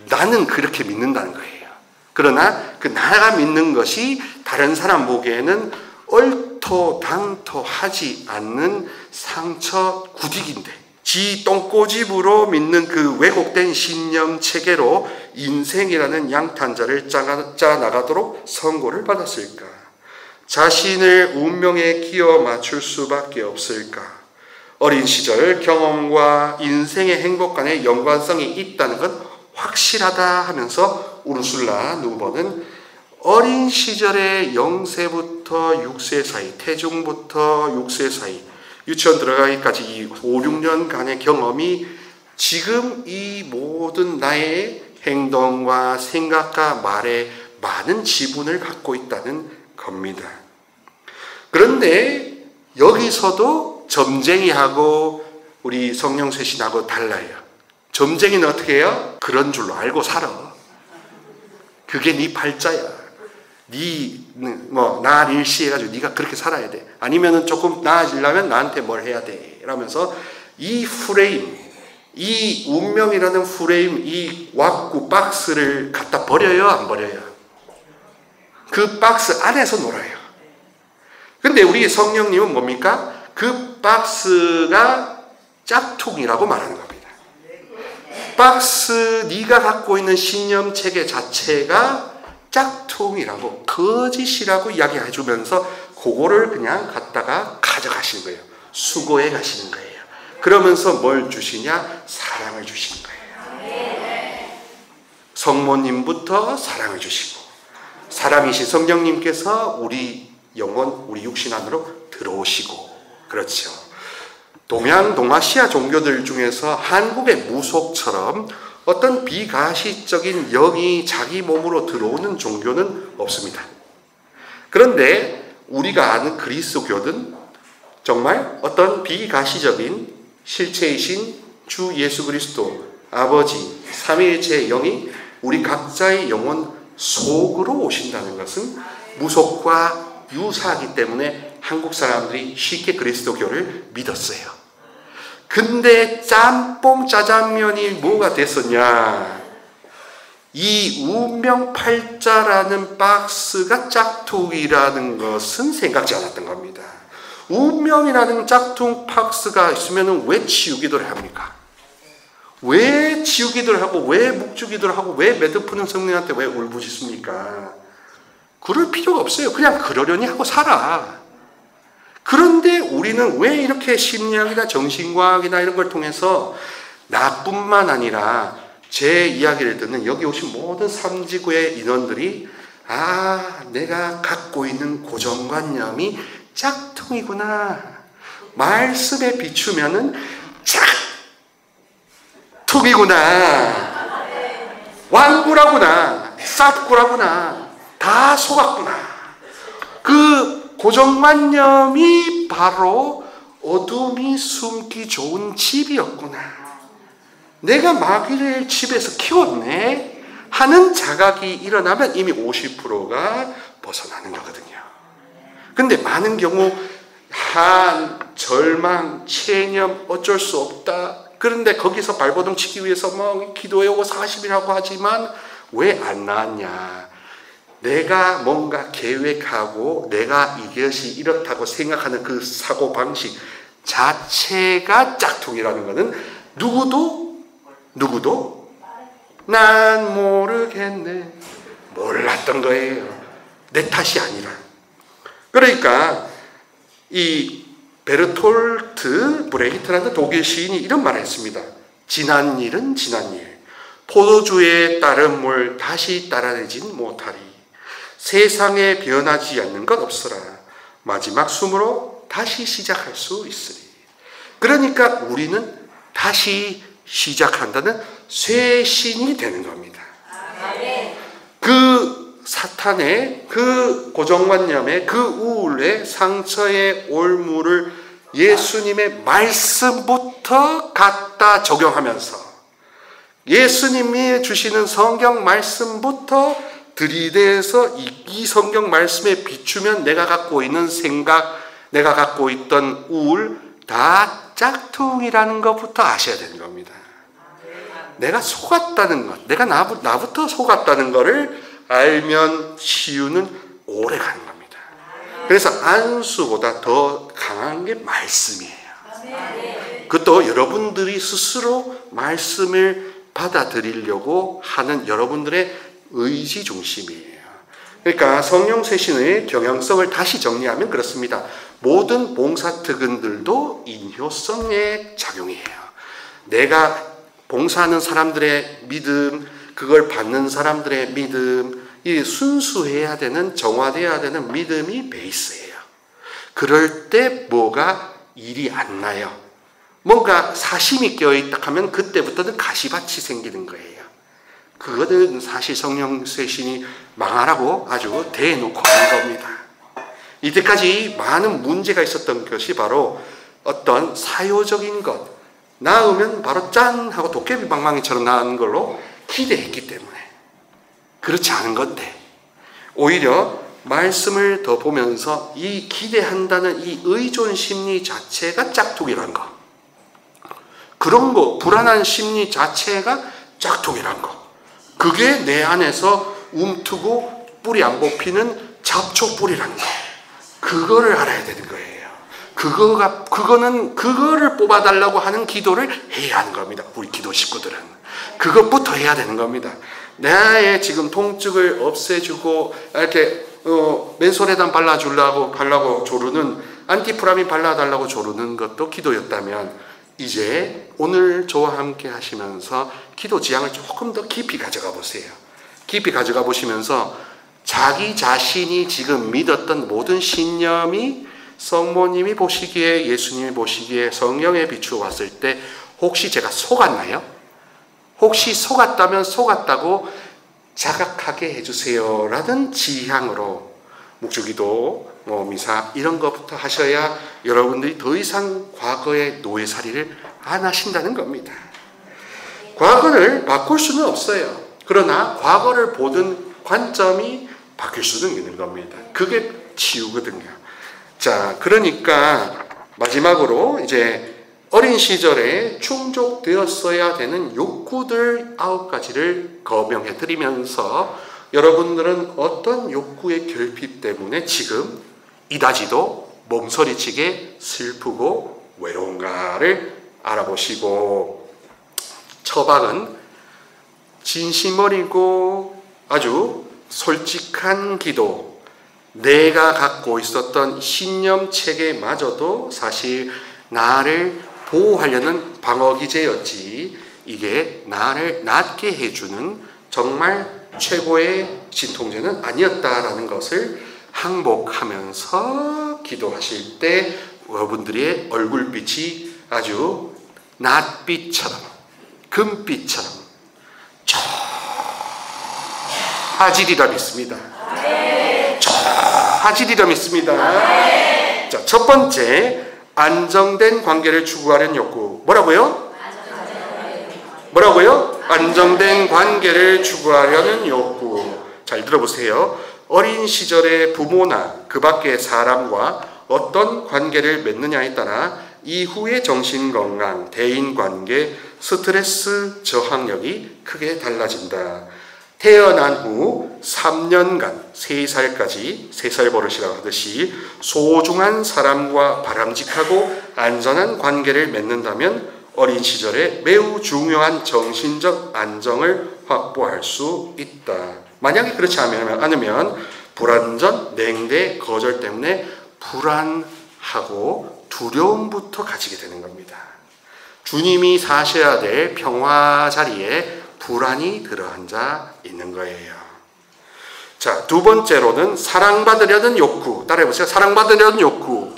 나는 그렇게 믿는다는 거예요. 그러나 그 나가 믿는 것이 다른 사람 보기에는 얼토당토하지 않는 상처 구딕인데, 지 똥꼬집으로 믿는 그 왜곡된 신념 체계로 인생이라는 양탄자를 짜 나가도록 선고를 받았을까? 자신을 운명에 끼워 맞출 수밖에 없을까? 어린 시절 경험과 인생의 행복 간의 연관성이 있다는 건 확실하다 하면서 우르술라 누번은 어린 시절에 0세부터 6세 사이, 태중부터 6세 사이, 유치원 들어가기까지 이 5, 6년간의 경험이 지금 이 모든 나의 행동과 생각과 말에 많은 지분을 갖고 있다는 겁니다. 그런데 여기서도 점쟁이하고 우리 성령쇄신하고 달라요. 점쟁이는 어떻게 해요? 그런 줄로 알고 살아. 그게 네 팔자야. 나 일시해가지고 네가 그렇게 살아야 돼. 아니면은 조금 나아지려면 나한테 뭘 해야 돼. 이러면서 이 프레임, 이 운명이라는 프레임, 이 왁구 박스를 갖다 버려요, 안 버려요? 그 박스 안에서 놀아요. 근데 우리 성령님은 뭡니까? 그 박스가 짝퉁이라고 말하는 겁니다. 박스, 네가 갖고 있는 신념 체계 자체가 짝퉁이라고, 거짓이라고 이야기해 주면서 그거를 그냥 갖다가 가져가시는 거예요. 수고해 가시는 거예요. 그러면서 뭘 주시냐? 사랑을 주시는 거예요. 성모님부터 사랑을 주시고, 사랑이신 성령님께서 우리 영혼, 우리 육신 안으로 들어오시고, 그렇죠. 동아시아 종교들 중에서 한국의 무속처럼 어떤 비가시적인 영이 자기 몸으로 들어오는 종교는 없습니다. 그런데 우리가 아는 그리스도교는 정말 어떤 비가시적인 실체이신 주 예수 그리스도 아버지 삼위일체의 영이 우리 각자의 영혼 속으로 오신다는 것은 무속과 유사하기 때문에 한국 사람들이 쉽게 그리스도교를 믿었어요. 근데 짬뽕 짜장면이 뭐가 됐었냐? 이 운명팔자라는 박스가 짝퉁이라는 것은 생각지 않았던 겁니다. 운명이라는 짝퉁 박스가 있으면 왜 치유기도를 합니까? 왜 치유기도를 하고, 왜 묵주기도를 하고, 왜 매듭 푸는 성령한테 왜 울부짖습니까? 그럴 필요가 없어요. 그냥 그러려니 하고 살아. 그런데 우리는 왜 이렇게 심리학이나 정신과학이나 이런 걸 통해서 나뿐만 아니라 제 이야기를 듣는 여기 오신 모든 삼지구의 인원들이 내가 갖고 있는 고정관념이 짝퉁이구나. 말씀에 비추면은 짝퉁이구나. 완구라구나. 쌉구라구나. 다 속았구나. 그 고정관념이 바로 어둠이 숨기 좋은 집이었구나. 내가 마귀를 집에서 키웠네 하는 자각이 일어나면 이미 50%가 벗어나는 거거든요. 근데 많은 경우 절망, 체념, 어쩔 수 없다. 그런데 거기서 발버둥 치기 위해서 기도해오고 40일 하고 하지만 왜 안 나왔냐? 내가 뭔가 계획하고 내가 이것이 이렇다고 생각하는 그 사고방식 자체가 짝퉁이라는 것은 누구도 난 모르겠네. 몰랐던 거예요. 내 탓이 아니라. 그러니까 이 베르톨트 브레히트라는 독일 시인이 이런 말을 했습니다. 지난 일은 지난 일. 포도주에 따른 물 다시 따라내진 못하리. 세상에 변하지 않는 것 없으라. 마지막 숨으로 다시 시작할 수 있으리. 그러니까 우리는 다시 시작한다는 쇄신이 되는 겁니다. 그 사탄의 그 고정관념의 그 우울의 상처의 올무를 예수님의 말씀부터 갖다 적용하면서 예수님이 주시는 성경 말씀부터 들이대서 이 성경 말씀에 비추면 내가 갖고 있는 생각, 내가 갖고 있던 우울 다 짝퉁이라는 것부터 아셔야 되는 겁니다. 내가 속았다는 것, 내가 나부터 속았다는 것을 알면 치유는 오래 가는 겁니다. 그래서 안수보다 더 강한 게 말씀이에요. 그것도 여러분들이 스스로 말씀을 받아들이려고 하는 여러분들의 의지 중심이에요. 그러니까 성령 쇄신의 경향성을 다시 정리하면 그렇습니다. 모든 봉사특근들도 인효성의 작용이에요. 내가 봉사하는 사람들의 믿음, 그걸 받는 사람들의 믿음, 이 순수해야 되는, 정화되어야 되는 믿음이 베이스예요. 그럴 때 뭐가 일이 안 나요. 뭔가 사심이 껴있다 하면 그때부터는 가시밭이 생기는 거예요. 그거는 사실 성령 쇄신이 망하라고 아주 대놓고 하는 겁니다. 이때까지 많은 문제가 있었던 것이 바로 어떤 사요적인 것, 나으면 바로 짠 하고 도깨비 방망이처럼 나는 걸로 기대했기 때문에 그렇지 않은 건데, 오히려 말씀을 더 보면서 이 기대한다는 이 의존 심리 자체가 짝퉁이란 거, 그런 거, 불안한 심리 자체가 짝퉁이란 거, 그게 내 안에서 움트고 뿌리 안 뽑히는 잡초뿌리라는 거, 그거를 알아야 되는 거예요. 그거를 뽑아달라고 하는 기도를 해야 하는 겁니다. 우리 기도 식구들은. 그것부터 해야 되는 겁니다. 나의 지금 통증을 없애주고, 이렇게, 맨손에다 발라고 조르는, 안티프라민 발라달라고 조르는 것도 기도였다면, 이제 오늘 저와 함께 하시면서 기도 지향을 조금 더 깊이 가져가 보세요. 깊이 가져가 보시면서 자기 자신이 지금 믿었던 모든 신념이 성모님이 보시기에, 예수님이 보시기에, 성령에 비추어 봤을 때 혹시 제가 속았나요? 혹시 속았다면 속았다고 자각하게 해주세요 라는 지향으로 묵주기도, 미사 이런 것부터 하셔야 여러분들이 더 이상 과거의 노예살이를 안 하신다는 겁니다. 과거를 바꿀 수는 없어요. 그러나 과거를 보던 관점이 바뀔 수는 있는 겁니다. 그게 치유거든요. 자, 그러니까 마지막으로 이제 어린 시절에 충족되었어야 되는 욕구들 9가지를 거명해 드리면서 여러분들은 어떤 욕구의 결핍 때문에 지금 이다지도 몸서리치게 슬프고 외로운가를 알아보시고, 처방은 진심 어리고 아주 솔직한 기도, 내가 갖고 있었던 신념 체계마저도 사실 나를 보호하려는 방어기제였지, 이게 나를 낫게 해주는 정말 최고의 진통제는 아니었다라는 것을 항복하면서 기도하실 때 여러분들의 얼굴빛이 아주 낫빛처럼, 금빛처럼 하지리라 믿습니다. 하지리라 믿습니다. 자, 첫 번째, 안정된 관계를 추구하려는 욕구. 뭐라고요? 안정된 관계를 추구하려는 욕구. 잘 들어보세요. 어린 시절의 부모나 그 밖의 사람과 어떤 관계를 맺느냐에 따라 이후의 정신건강, 대인관계, 스트레스 저항력이 크게 달라진다. 태어난 후 3년간 3살까지 3살 버릇이라고 하듯이 소중한 사람과 바람직하고 안전한 관계를 맺는다면 어린 시절에 매우 중요한 정신적 안정을 확보할 수 있다. 만약에 그렇지 않으면 불안전, 냉대, 거절 때문에 불안하고 두려움부터 가지게 되는 겁니다. 주님이 사셔야 될 평화 자리에 불안이 들어앉아 있는 거예요. 자, 두 번째로는 사랑받으려는 욕구. 따라해보세요. 사랑받으려는 욕구.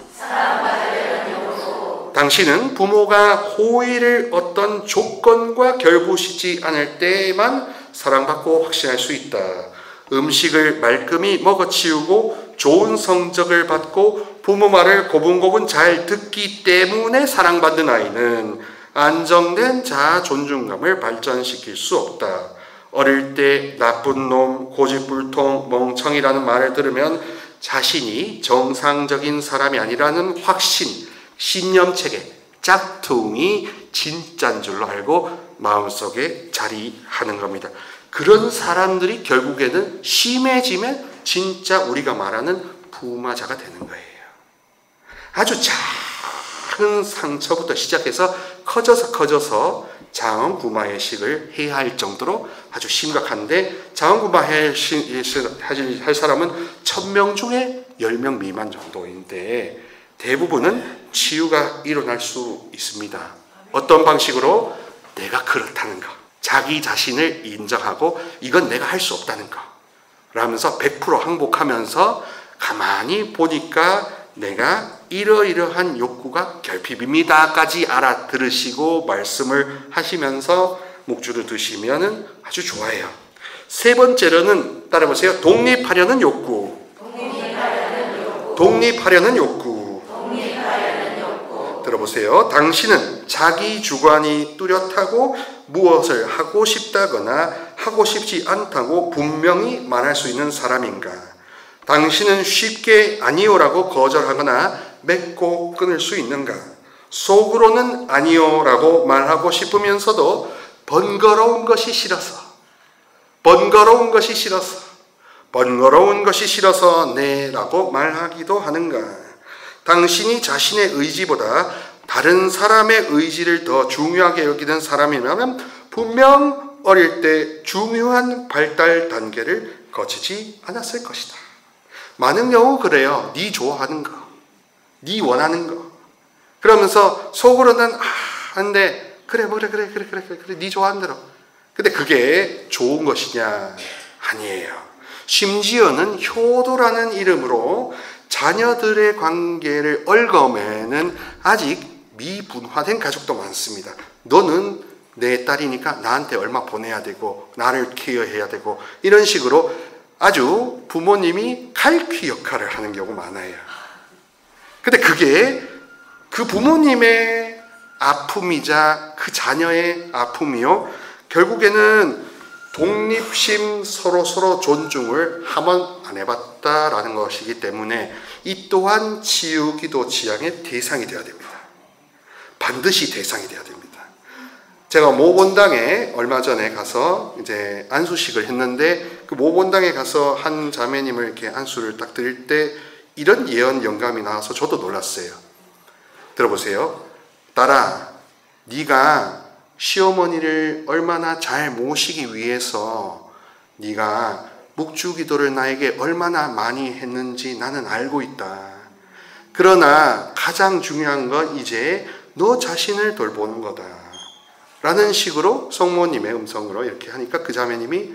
당신은 부모가 호의를 어떤 조건과 결부시지 않을 때만 사랑받고 확신할 수 있다. 음식을 말끔히 먹어치우고 좋은 성적을 받고 부모 말을 고분고분 잘 듣기 때문에 사랑받는 아이는 안정된 자아 존중감을 발전시킬 수 없다. 어릴 때 나쁜 놈, 고집불통, 멍청이라는 말을 들으면 자신이 정상적인 사람이 아니라는 확신, 신념체계, 짝퉁이 진짜인 줄로 알고 마음속에 자리하는 겁니다. 그런 사람들이 결국에는 심해지면 진짜 우리가 말하는 부마자가 되는 거예요. 아주 작은 상처부터 시작해서 커져서 자원구마의식을 해야 할 정도로 아주 심각한데, 자원구마할 사람은 1000명 중에 10명 미만 정도인데 대부분은 치유가 일어날 수 있습니다. 어떤 방식으로? 내가 그렇다는 거, 자기 자신을 인정하고 이건 내가 할 수 없다는 거 라면서 100% 항복하면서 가만히 보니까 내가 이러이러한 욕구가 결핍입니다까지 알아들으시고 말씀을 하시면서 묵주를 드시면 아주 좋아요. 세 번째로는 따라보세요. 독립하려는 욕구. 독립하려는 욕구. 들어보세요. 당신은 자기 주관이 뚜렷하고 무엇을 하고 싶다거나 하고 싶지 않다고 분명히 말할 수 있는 사람인가? 당신은 쉽게 아니요라고 거절하거나 맺고 끊을 수 있는가? 속으로는 아니요라고 말하고 싶으면서도 번거로운 것이 싫어서 네라고 말하기도 하는가? 당신이 자신의 의지보다 다른 사람의 의지를 더 중요하게 여기는 사람이라면 분명 어릴 때 중요한 발달 단계를 거치지 않았을 것이다. 많은 경우 그래요. 네 좋아하는 거, 네 원하는 거. 그러면서 속으로는 근데 그래 네 좋아하는 대로. 근데 그게 좋은 것이냐? 아니에요. 심지어는 효도라는 이름으로 자녀들의 관계를 얽어매는 아직 미분화된 가족도 많습니다. 너는 내 딸이니까 나한테 얼마 보내야 되고 나를 케어해야 되고 이런 식으로 아주 부모님이 칼퀴 역할을 하는 경우 많아요. 근데 그게 그 부모님의 아픔이자 그 자녀의 아픔이요. 결국에는 독립심, 서로 존중을 한 번 안 해봤다라는 것이기 때문에 이 또한 치유기도 지향의 대상이 되어야 됩니다. 반드시 대상이 되어야 됩니다. 제가 모본당에 얼마 전에 가서 이제 안수식을 했는데 그 모본당에 가서 한 자매님을 이렇게 안수를 딱 드릴 때 이런 예언 영감이 나와서 저도 놀랐어요. 들어보세요. 딸아, 네가 시어머니를 얼마나 잘 모시기 위해서 네가 묵주기도를 나에게 얼마나 많이 했는지 나는 알고 있다. 그러나 가장 중요한 건 이제 너 자신을 돌보는 거다. 라는 식으로 성모님의 음성으로 이렇게 하니까 그 자매님이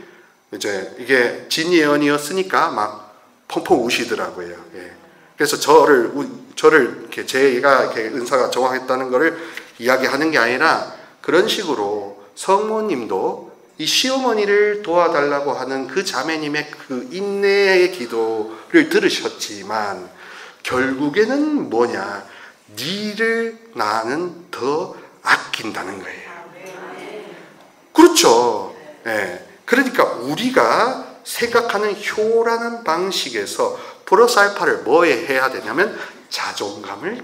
이제 이게 진예언이었으니까 막 펑펑 우시더라고요. 예. 그래서 저를 이렇게 제가 이렇게 은사가 정확했다는 것을 이야기하는 게 아니라 그런 식으로 성모님도 이 시어머니를 도와달라고 하는 그 자매님의 그 인내의 기도를 들으셨지만 결국에는 뭐냐? 니를 나는 더 아낀다는 거예요. 그렇죠. 예. 그러니까 우리가 생각하는 효라는 방식에서 플러스 알파를 뭐에 해야 되냐면 자존감을,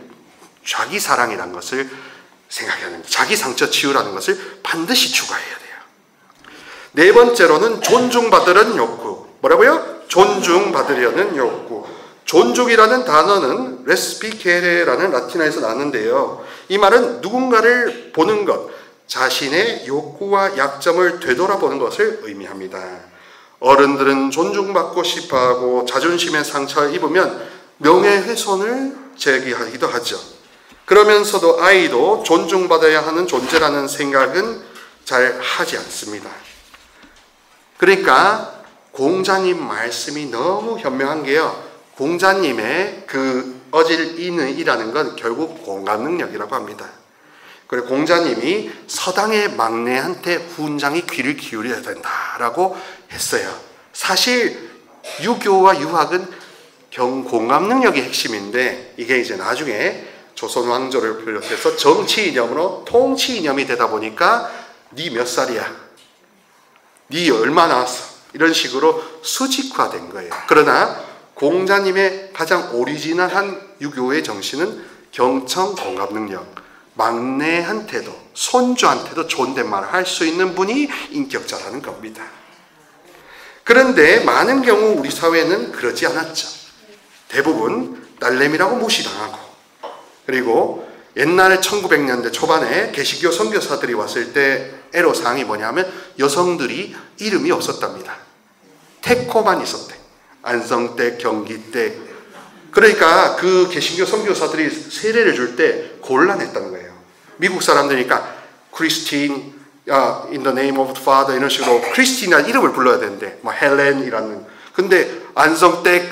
자기 사랑이라는 것을 생각해야 됩니다. 자기 상처 치유라는 것을 반드시 추가해야 돼요. 네 번째로는 존중받으려는 욕구. 뭐라고요? 존중받으려는 욕구. 존중이라는 단어는 레스피케레라는 라틴어에서 났는데요. 이 말은 누군가를 보는 것, 자신의 욕구와 약점을 되돌아보는 것을 의미합니다. 어른들은 존중받고 싶어하고 자존심의 상처를 입으면 명예훼손을 제기하기도 하죠. 그러면서도 아이도 존중받아야 하는 존재라는 생각은 잘 하지 않습니다. 그러니까 공자님 말씀이 너무 현명한 게요. 공자님의 그 어질이라는 건 결국 공감 능력이라고 합니다. 그리고 공자님이 서당의 막내한테 훈장이 귀를 기울여야 된다라고 했어요. 사실 유교와 유학은 공감 능력이 핵심인데 이게 이제 나중에 조선 왕조를 비롯해서 정치 이념으로 통치 이념이 되다 보니까 네 몇 살이야? 네 얼마 나왔어? 이런 식으로 수직화된 거예요. 그러나 공자님의 가장 오리지널한 유교의 정신은 경청 공감 능력, 막내한테도 손주한테도 존댓말을 할 수 있는 분이 인격자라는 겁니다. 그런데 많은 경우 우리 사회는 그러지 않았죠. 대부분 딸내미라고 무시당하고, 그리고 옛날에 1900년대 초반에 개신교 선교사들이 왔을 때 애로사항이 뭐냐면 여성들이 이름이 없었답니다. 태코만 있었대. 안성댁, 경기댁. 그러니까 그 개신교 선교사들이 세례를 줄 때 곤란했다는 거예요. 미국 사람들이니까 크리스틴, in the name of the Father 이런 식으로 크리스틴이라는 이름을 불러야 되는데 뭐 헬렌이라는, 근데 안성댁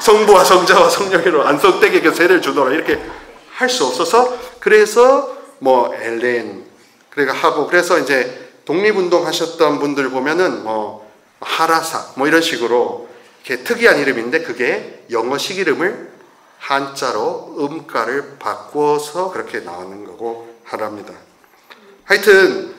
성부와 성자와 성령으로 안성댁에게 세례를 주더라 이렇게 할 수 없어서, 그래서 뭐 헬렌 그러니까 하고, 그래서 이제 독립운동 하셨던 분들 보면은 뭐 하라사 뭐 이런 식으로 이렇게 특이한 이름인데 그게 영어식 이름을 한자로 음가를 바꿔서 그렇게 나오는 거고 하랍니다. 하여튼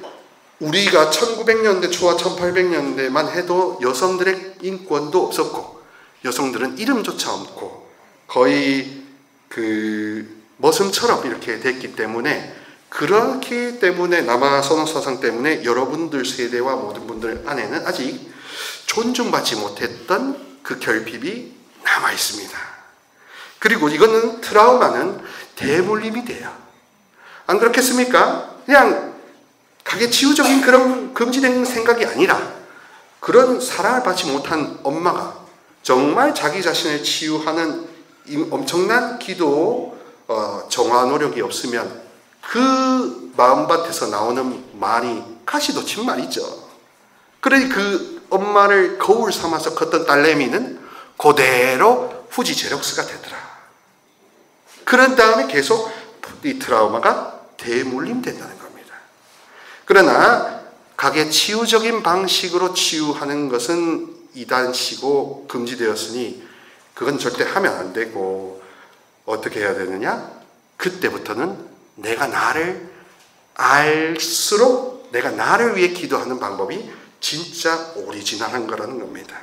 우리가 1900년대 초와 1800년대만 해도 여성들의 인권도 없었고 여성들은 이름조차 없고 거의 그 머슴처럼 이렇게 됐기 때문에, 그렇기 때문에 남아 선호사상 때문에 여러분들 세대와 모든 분들 안에는 아직 존중받지 못했던 그 결핍이 남아 있습니다. 그리고 이거는 트라우마는 대물림이 돼요. 안 그렇겠습니까? 그냥 가계치유적인 그런 금지된 생각이 아니라 그런 사랑을 받지 못한 엄마가 정말 자기 자신을 치유하는 엄청난 기도 정화 노력이 없으면 그 마음밭에서 나오는 말이 가시돋친 말이죠. 그러니 그 엄마를 거울 삼아서 컸던 딸내미는 그대로 후지 제럭스가 되더라. 그런 다음에 계속 이 트라우마가 대물림된다는 겁니다. 그러나 가게 치유적인 방식으로 치유하는 것은 이단시고 금지되었으니 그건 절대 하면 안 되고, 어떻게 해야 되느냐? 그때부터는 내가 나를 알수록 내가 나를 위해 기도하는 방법이 진짜 오리지널한 거라는 겁니다.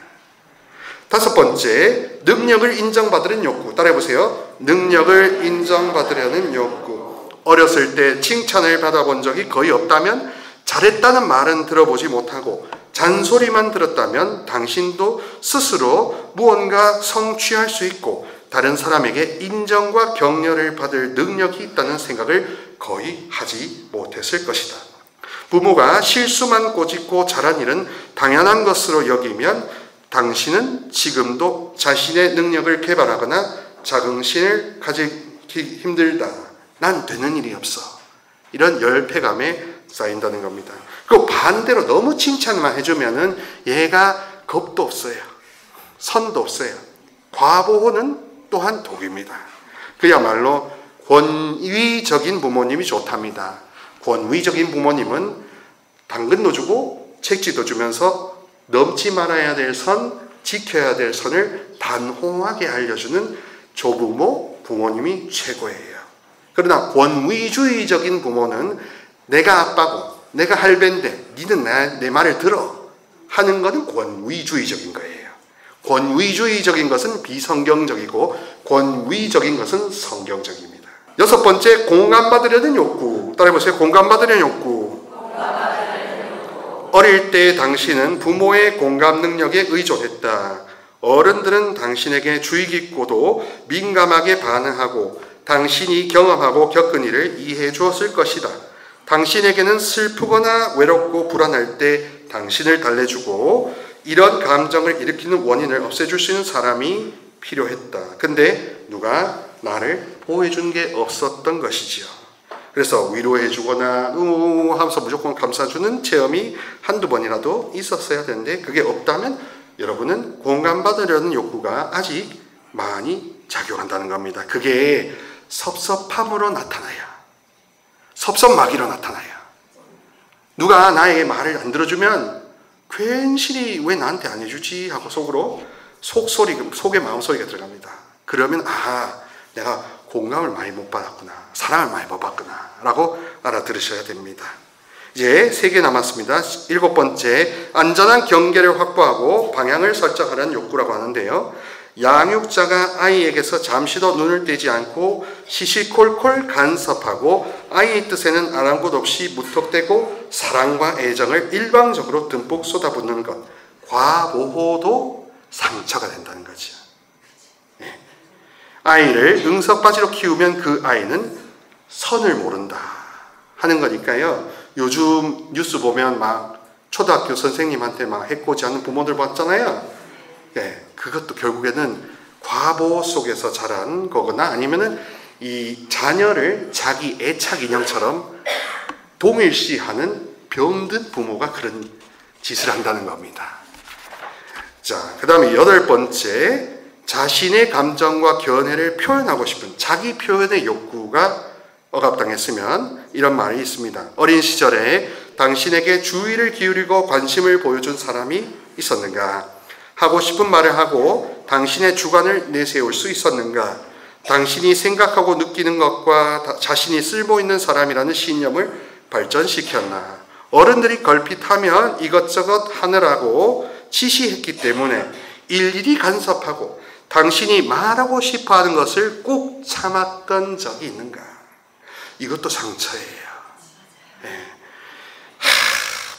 다섯 번째, 능력을 인정받으려는 욕구. 따라해보세요. 능력을 인정받으려는 욕구. 어렸을 때 칭찬을 받아본 적이 거의 없다면, 잘했다는 말은 들어보지 못하고 잔소리만 들었다면 당신도 스스로 무언가 성취할 수 있고 다른 사람에게 인정과 격려를 받을 능력이 있다는 생각을 거의 하지 못했을 것이다. 부모가 실수만 꼬집고 잘한 일은 당연한 것으로 여기면 당신은 지금도 자신의 능력을 개발하거나 자긍심을 가지기 힘들다. 난 되는 일이 없어. 이런 열패감에 쌓인다는 겁니다. 그리고 반대로 너무 칭찬만 해주면은 얘가 겁도 없어요. 선도 없어요. 과보호는 또한 독입니다. 그야말로 권위적인 부모님이 좋답니다. 권위적인 부모님은 당근도 주고 책지도 주면서 넘지 말아야 될 선, 지켜야 될 선을 단호하게 알려주는 조부모, 부모님이 최고예요. 그러나 권위주의적인 부모는 내가 아빠고 내가 할배인데 니는 내 말을 들어 하는 것은 권위주의적인 거예요. 권위주의적인 것은 비성경적이고 권위적인 것은 성경적입니다. 여섯 번째, 공감받으려는 욕구. 따라해보세요. 공감받으려는 욕구. 어릴 때 당신은 부모의 공감 능력에 의존했다. 어른들은 당신에게 주의 깊고도 민감하게 반응하고 당신이 경험하고 겪은 일을 이해해 주었을 것이다. 당신에게는 슬프거나 외롭고 불안할 때 당신을 달래주고 이런 감정을 일으키는 원인을 없애줄 수 있는 사람이 필요했다. 근데 누가 나를 보호해준 게 없었던 것이지요. 그래서 위로해주거나 하면서 무조건 감싸주는 체험이 한두 번이라도 있었어야 되는데 그게 없다면 여러분은 공감받으려는 욕구가 아직 많이 작용한다는 겁니다. 그게 섭섭함으로 나타나요. 섭섭마귀로 나타나요. 누가 나에게 말을 안 들어주면 괜시리 왜 나한테 안 해주지 하고 속으로 속의 마음소리가 들어갑니다. 그러면 내가 공감을 많이 못 받았구나, 사랑을 많이 못 받았구나 라고 알아들으셔야 됩니다. 이제 3개 남았습니다. 7번째, 안전한 경계를 확보하고 방향을 설정하려는 욕구라고 하는데요. 양육자가 아이에게서 잠시도 눈을 떼지 않고 시시콜콜 간섭하고 아이의 뜻에는 아랑곳 없이 무턱대고 사랑과 애정을 일방적으로 듬뿍 쏟아붓는 것, 과보호도 상처가 된다는 거죠. 네. 아이를 응석바지로 키우면 그 아이는 선을 모른다 하는 거니까요. 요즘 뉴스 보면 막 초등학교 선생님한테 막 해코지 하는 부모들 봤잖아요. 네, 그것도 결국에는 과보호 속에서 자란 거거나 아니면은 이 자녀를 자기 애착 인형처럼 동일시하는 병든 부모가 그런 짓을 한다는 겁니다. 자, 그 다음에 8번째, 자신의 감정과 견해를 표현하고 싶은 자기 표현의 욕구가 억압당했으면 이런 말이 있습니다. 어린 시절에 당신에게 주의를 기울이고 관심을 보여준 사람이 있었는가? 하고 싶은 말을 하고 당신의 주관을 내세울 수 있었는가? 당신이 생각하고 느끼는 것과 자신이 쓸모있는 사람이라는 신념을 발전시켰나? 어른들이 걸핏하면 이것저것 하느라고 지시했기 때문에 일일이 간섭하고 당신이 말하고 싶어하는 것을 꾹 참았던 적이 있는가? 이것도 상처예요. 네.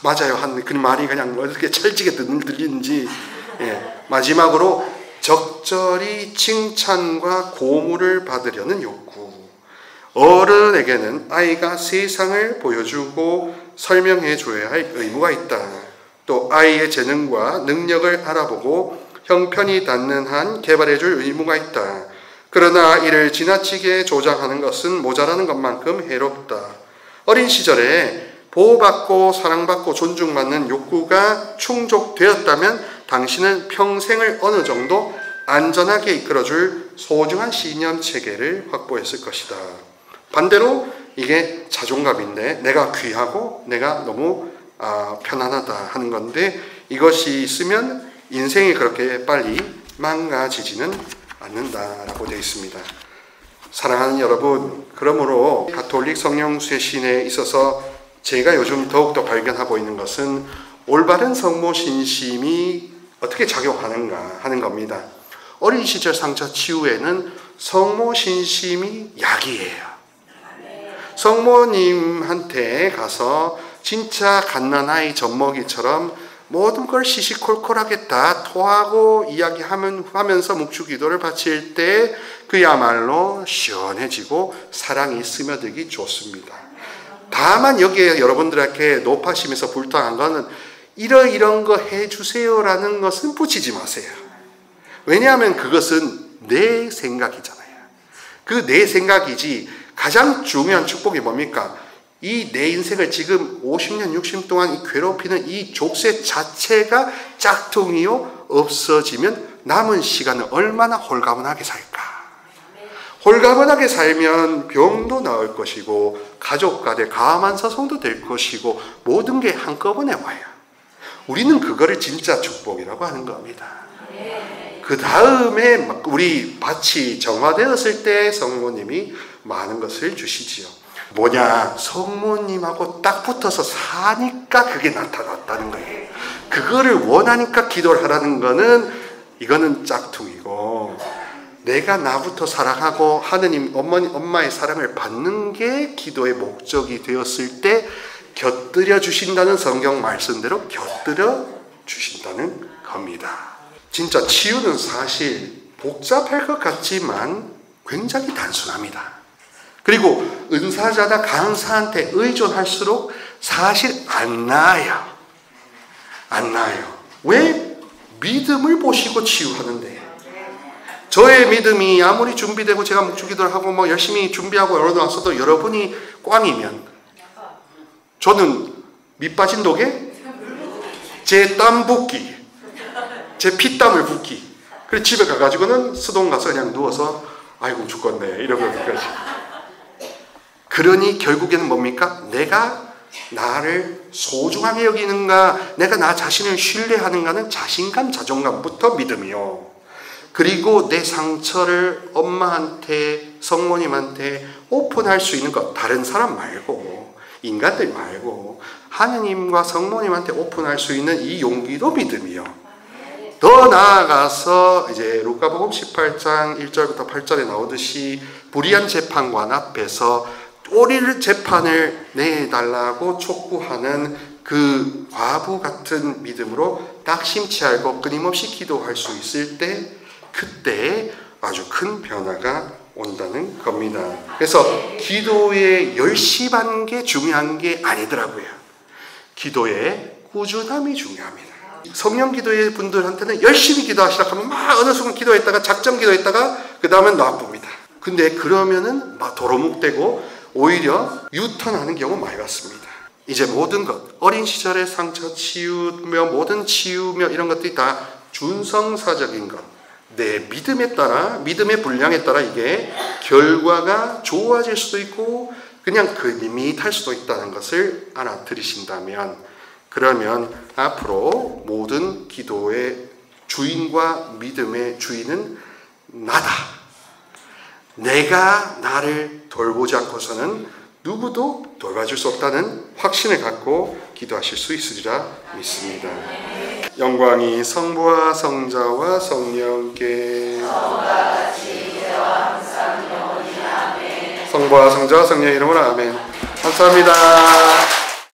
맞아요. 그 말이 그냥 어떻게 찰지게 들리는지. 네. 마지막으로 적절히 칭찬과 고무를 받으려는 욕구. 어른에게는 아이가 세상을 보여주고 설명해 줘야 할 의무가 있다. 또 아이의 재능과 능력을 알아보고 형편이 닿는 한 개발해 줄 의무가 있다. 그러나 이를 지나치게 조장하는 것은 모자라는 것만큼 해롭다. 어린 시절에 보호받고 사랑받고 존중받는 욕구가 충족되었다면 당신은 평생을 어느 정도 안전하게 이끌어줄 소중한 신념체계를 확보했을 것이다. 반대로 이게 자존감인데 내가 귀하고 내가 너무 편안하다 하는 건데 이것이 있으면 인생이 그렇게 빨리 망가지지는 않는다라고 되어 있습니다. 사랑하는 여러분, 그러므로 가톨릭 성령수의신에 있어서 제가 요즘 더욱더 발견하고 있는 것은 올바른 성모 신심이 어떻게 작용하는가 하는 겁니다. 어린 시절 상처 치유에는 성모 신심이 약이에요. 성모님한테 가서 진짜 갓난아이 젖먹이처럼 모든 걸 시시콜콜하게 다 토하고 이야기하면서 묵주기도를 바칠 때 그야말로 시원해지고 사랑이 스며들기 좋습니다. 다만 여기에 여러분들에게 높아심에서 불타한 거는 이런 거 해주세요라는 것은 붙이지 마세요. 왜냐하면 그것은 내 생각이잖아요. 그 내 생각이지 가장 중요한 축복이 뭡니까? 이 내 인생을 지금 50년, 60년 동안 괴롭히는 이 족쇄 자체가 짝퉁이요 없어지면 남은 시간을 얼마나 홀가분하게 살까? 홀가분하게 살면 병도 나을 것이고 가족 간의 가만사성도 될 것이고 모든 게 한꺼번에 와요. 우리는 그거를 진짜 축복이라고 하는 겁니다. 그 다음에 우리 밭이 정화되었을 때 성모님이 많은 것을 주시지요. 뭐냐? 성모님하고 딱 붙어서 사니까 그게 나타났다는 거예요. 그거를 원하니까 기도를 하라는 거는 이거는 짝퉁이고 내가 나부터 사랑하고 하느님 엄마의 사랑을 받는 게 기도의 목적이 되었을 때 곁들여 주신다는 성경 말씀대로 곁들여 주신다는 겁니다. 진짜 치유는 사실 복잡할 것 같지만 굉장히 단순합니다. 그리고 은사자나 강사한테 의존할수록 사실 안 나아요. 안 나아요. 왜? 믿음을 보시고 치유하는데. 저의 믿음이 아무리 준비되고 제가 묵주기도를 하고 뭐 열심히 준비하고 열어놨어도 여러분이 꽝이면 저는 밑 빠진 독에 제 땀 붓기, 제 피땀을 붓기. 그래서 집에 가가지고는 수동 가서 그냥 누워서 아이고 죽겠네 이러고 끝까지. 그러니 결국에는 뭡니까? 내가 나를 소중하게 여기는가, 내가 나 자신을 신뢰하는가는 자신감, 자존감부터 믿음이요. 그리고 내 상처를 엄마한테, 성모님한테 오픈할 수 있는 것, 다른 사람 말고, 인간들 말고 하느님과 성모님한테 오픈할 수 있는 이 용기도 믿음이요. 더 나아가서 이제 루카복음 18장 1절부터 8절에 나오듯이 불의한 재판관 앞에서 옳은 재판을 내달라고 촉구하는 그 과부 같은 믿음으로 낙심치 않고 끊임없이 기도할 수 있을 때, 그때 아주 큰 변화가 온다는 겁니다. 그래서 기도에 열심한 게 중요한 게 아니더라고요. 기도에 꾸준함이 중요합니다. 성령 기도의 분들한테는 열심히 기도하시라 하면 막 어느 순간 기도했다가 작정 기도했다가 그 다음엔 놔둡니다. 근데 그러면은 막 도로묵되고 오히려 유턴하는 경우 많이 봤습니다. 이제 모든 것, 어린 시절의 상처 치유며 모든 치유며 이런 것들이 다 준성사적인 것, 내 믿음에 따라, 믿음의 분량에 따라 이게 결과가 좋아질 수도 있고 그냥 그 밋밋할 수도 있다는 것을 알아들으신다면, 그러면 앞으로 모든 기도의 주인과 믿음의 주인은 나다. 내가 나를 돌보지 않고서는 누구도 돌봐줄 수 없다는 확신을 갖고 기도하실 수 있으리라 믿습니다. 영광이 성부와 성자와 성령께 성부와 성자와 성령의 이름으로 아멘. 감사합니다.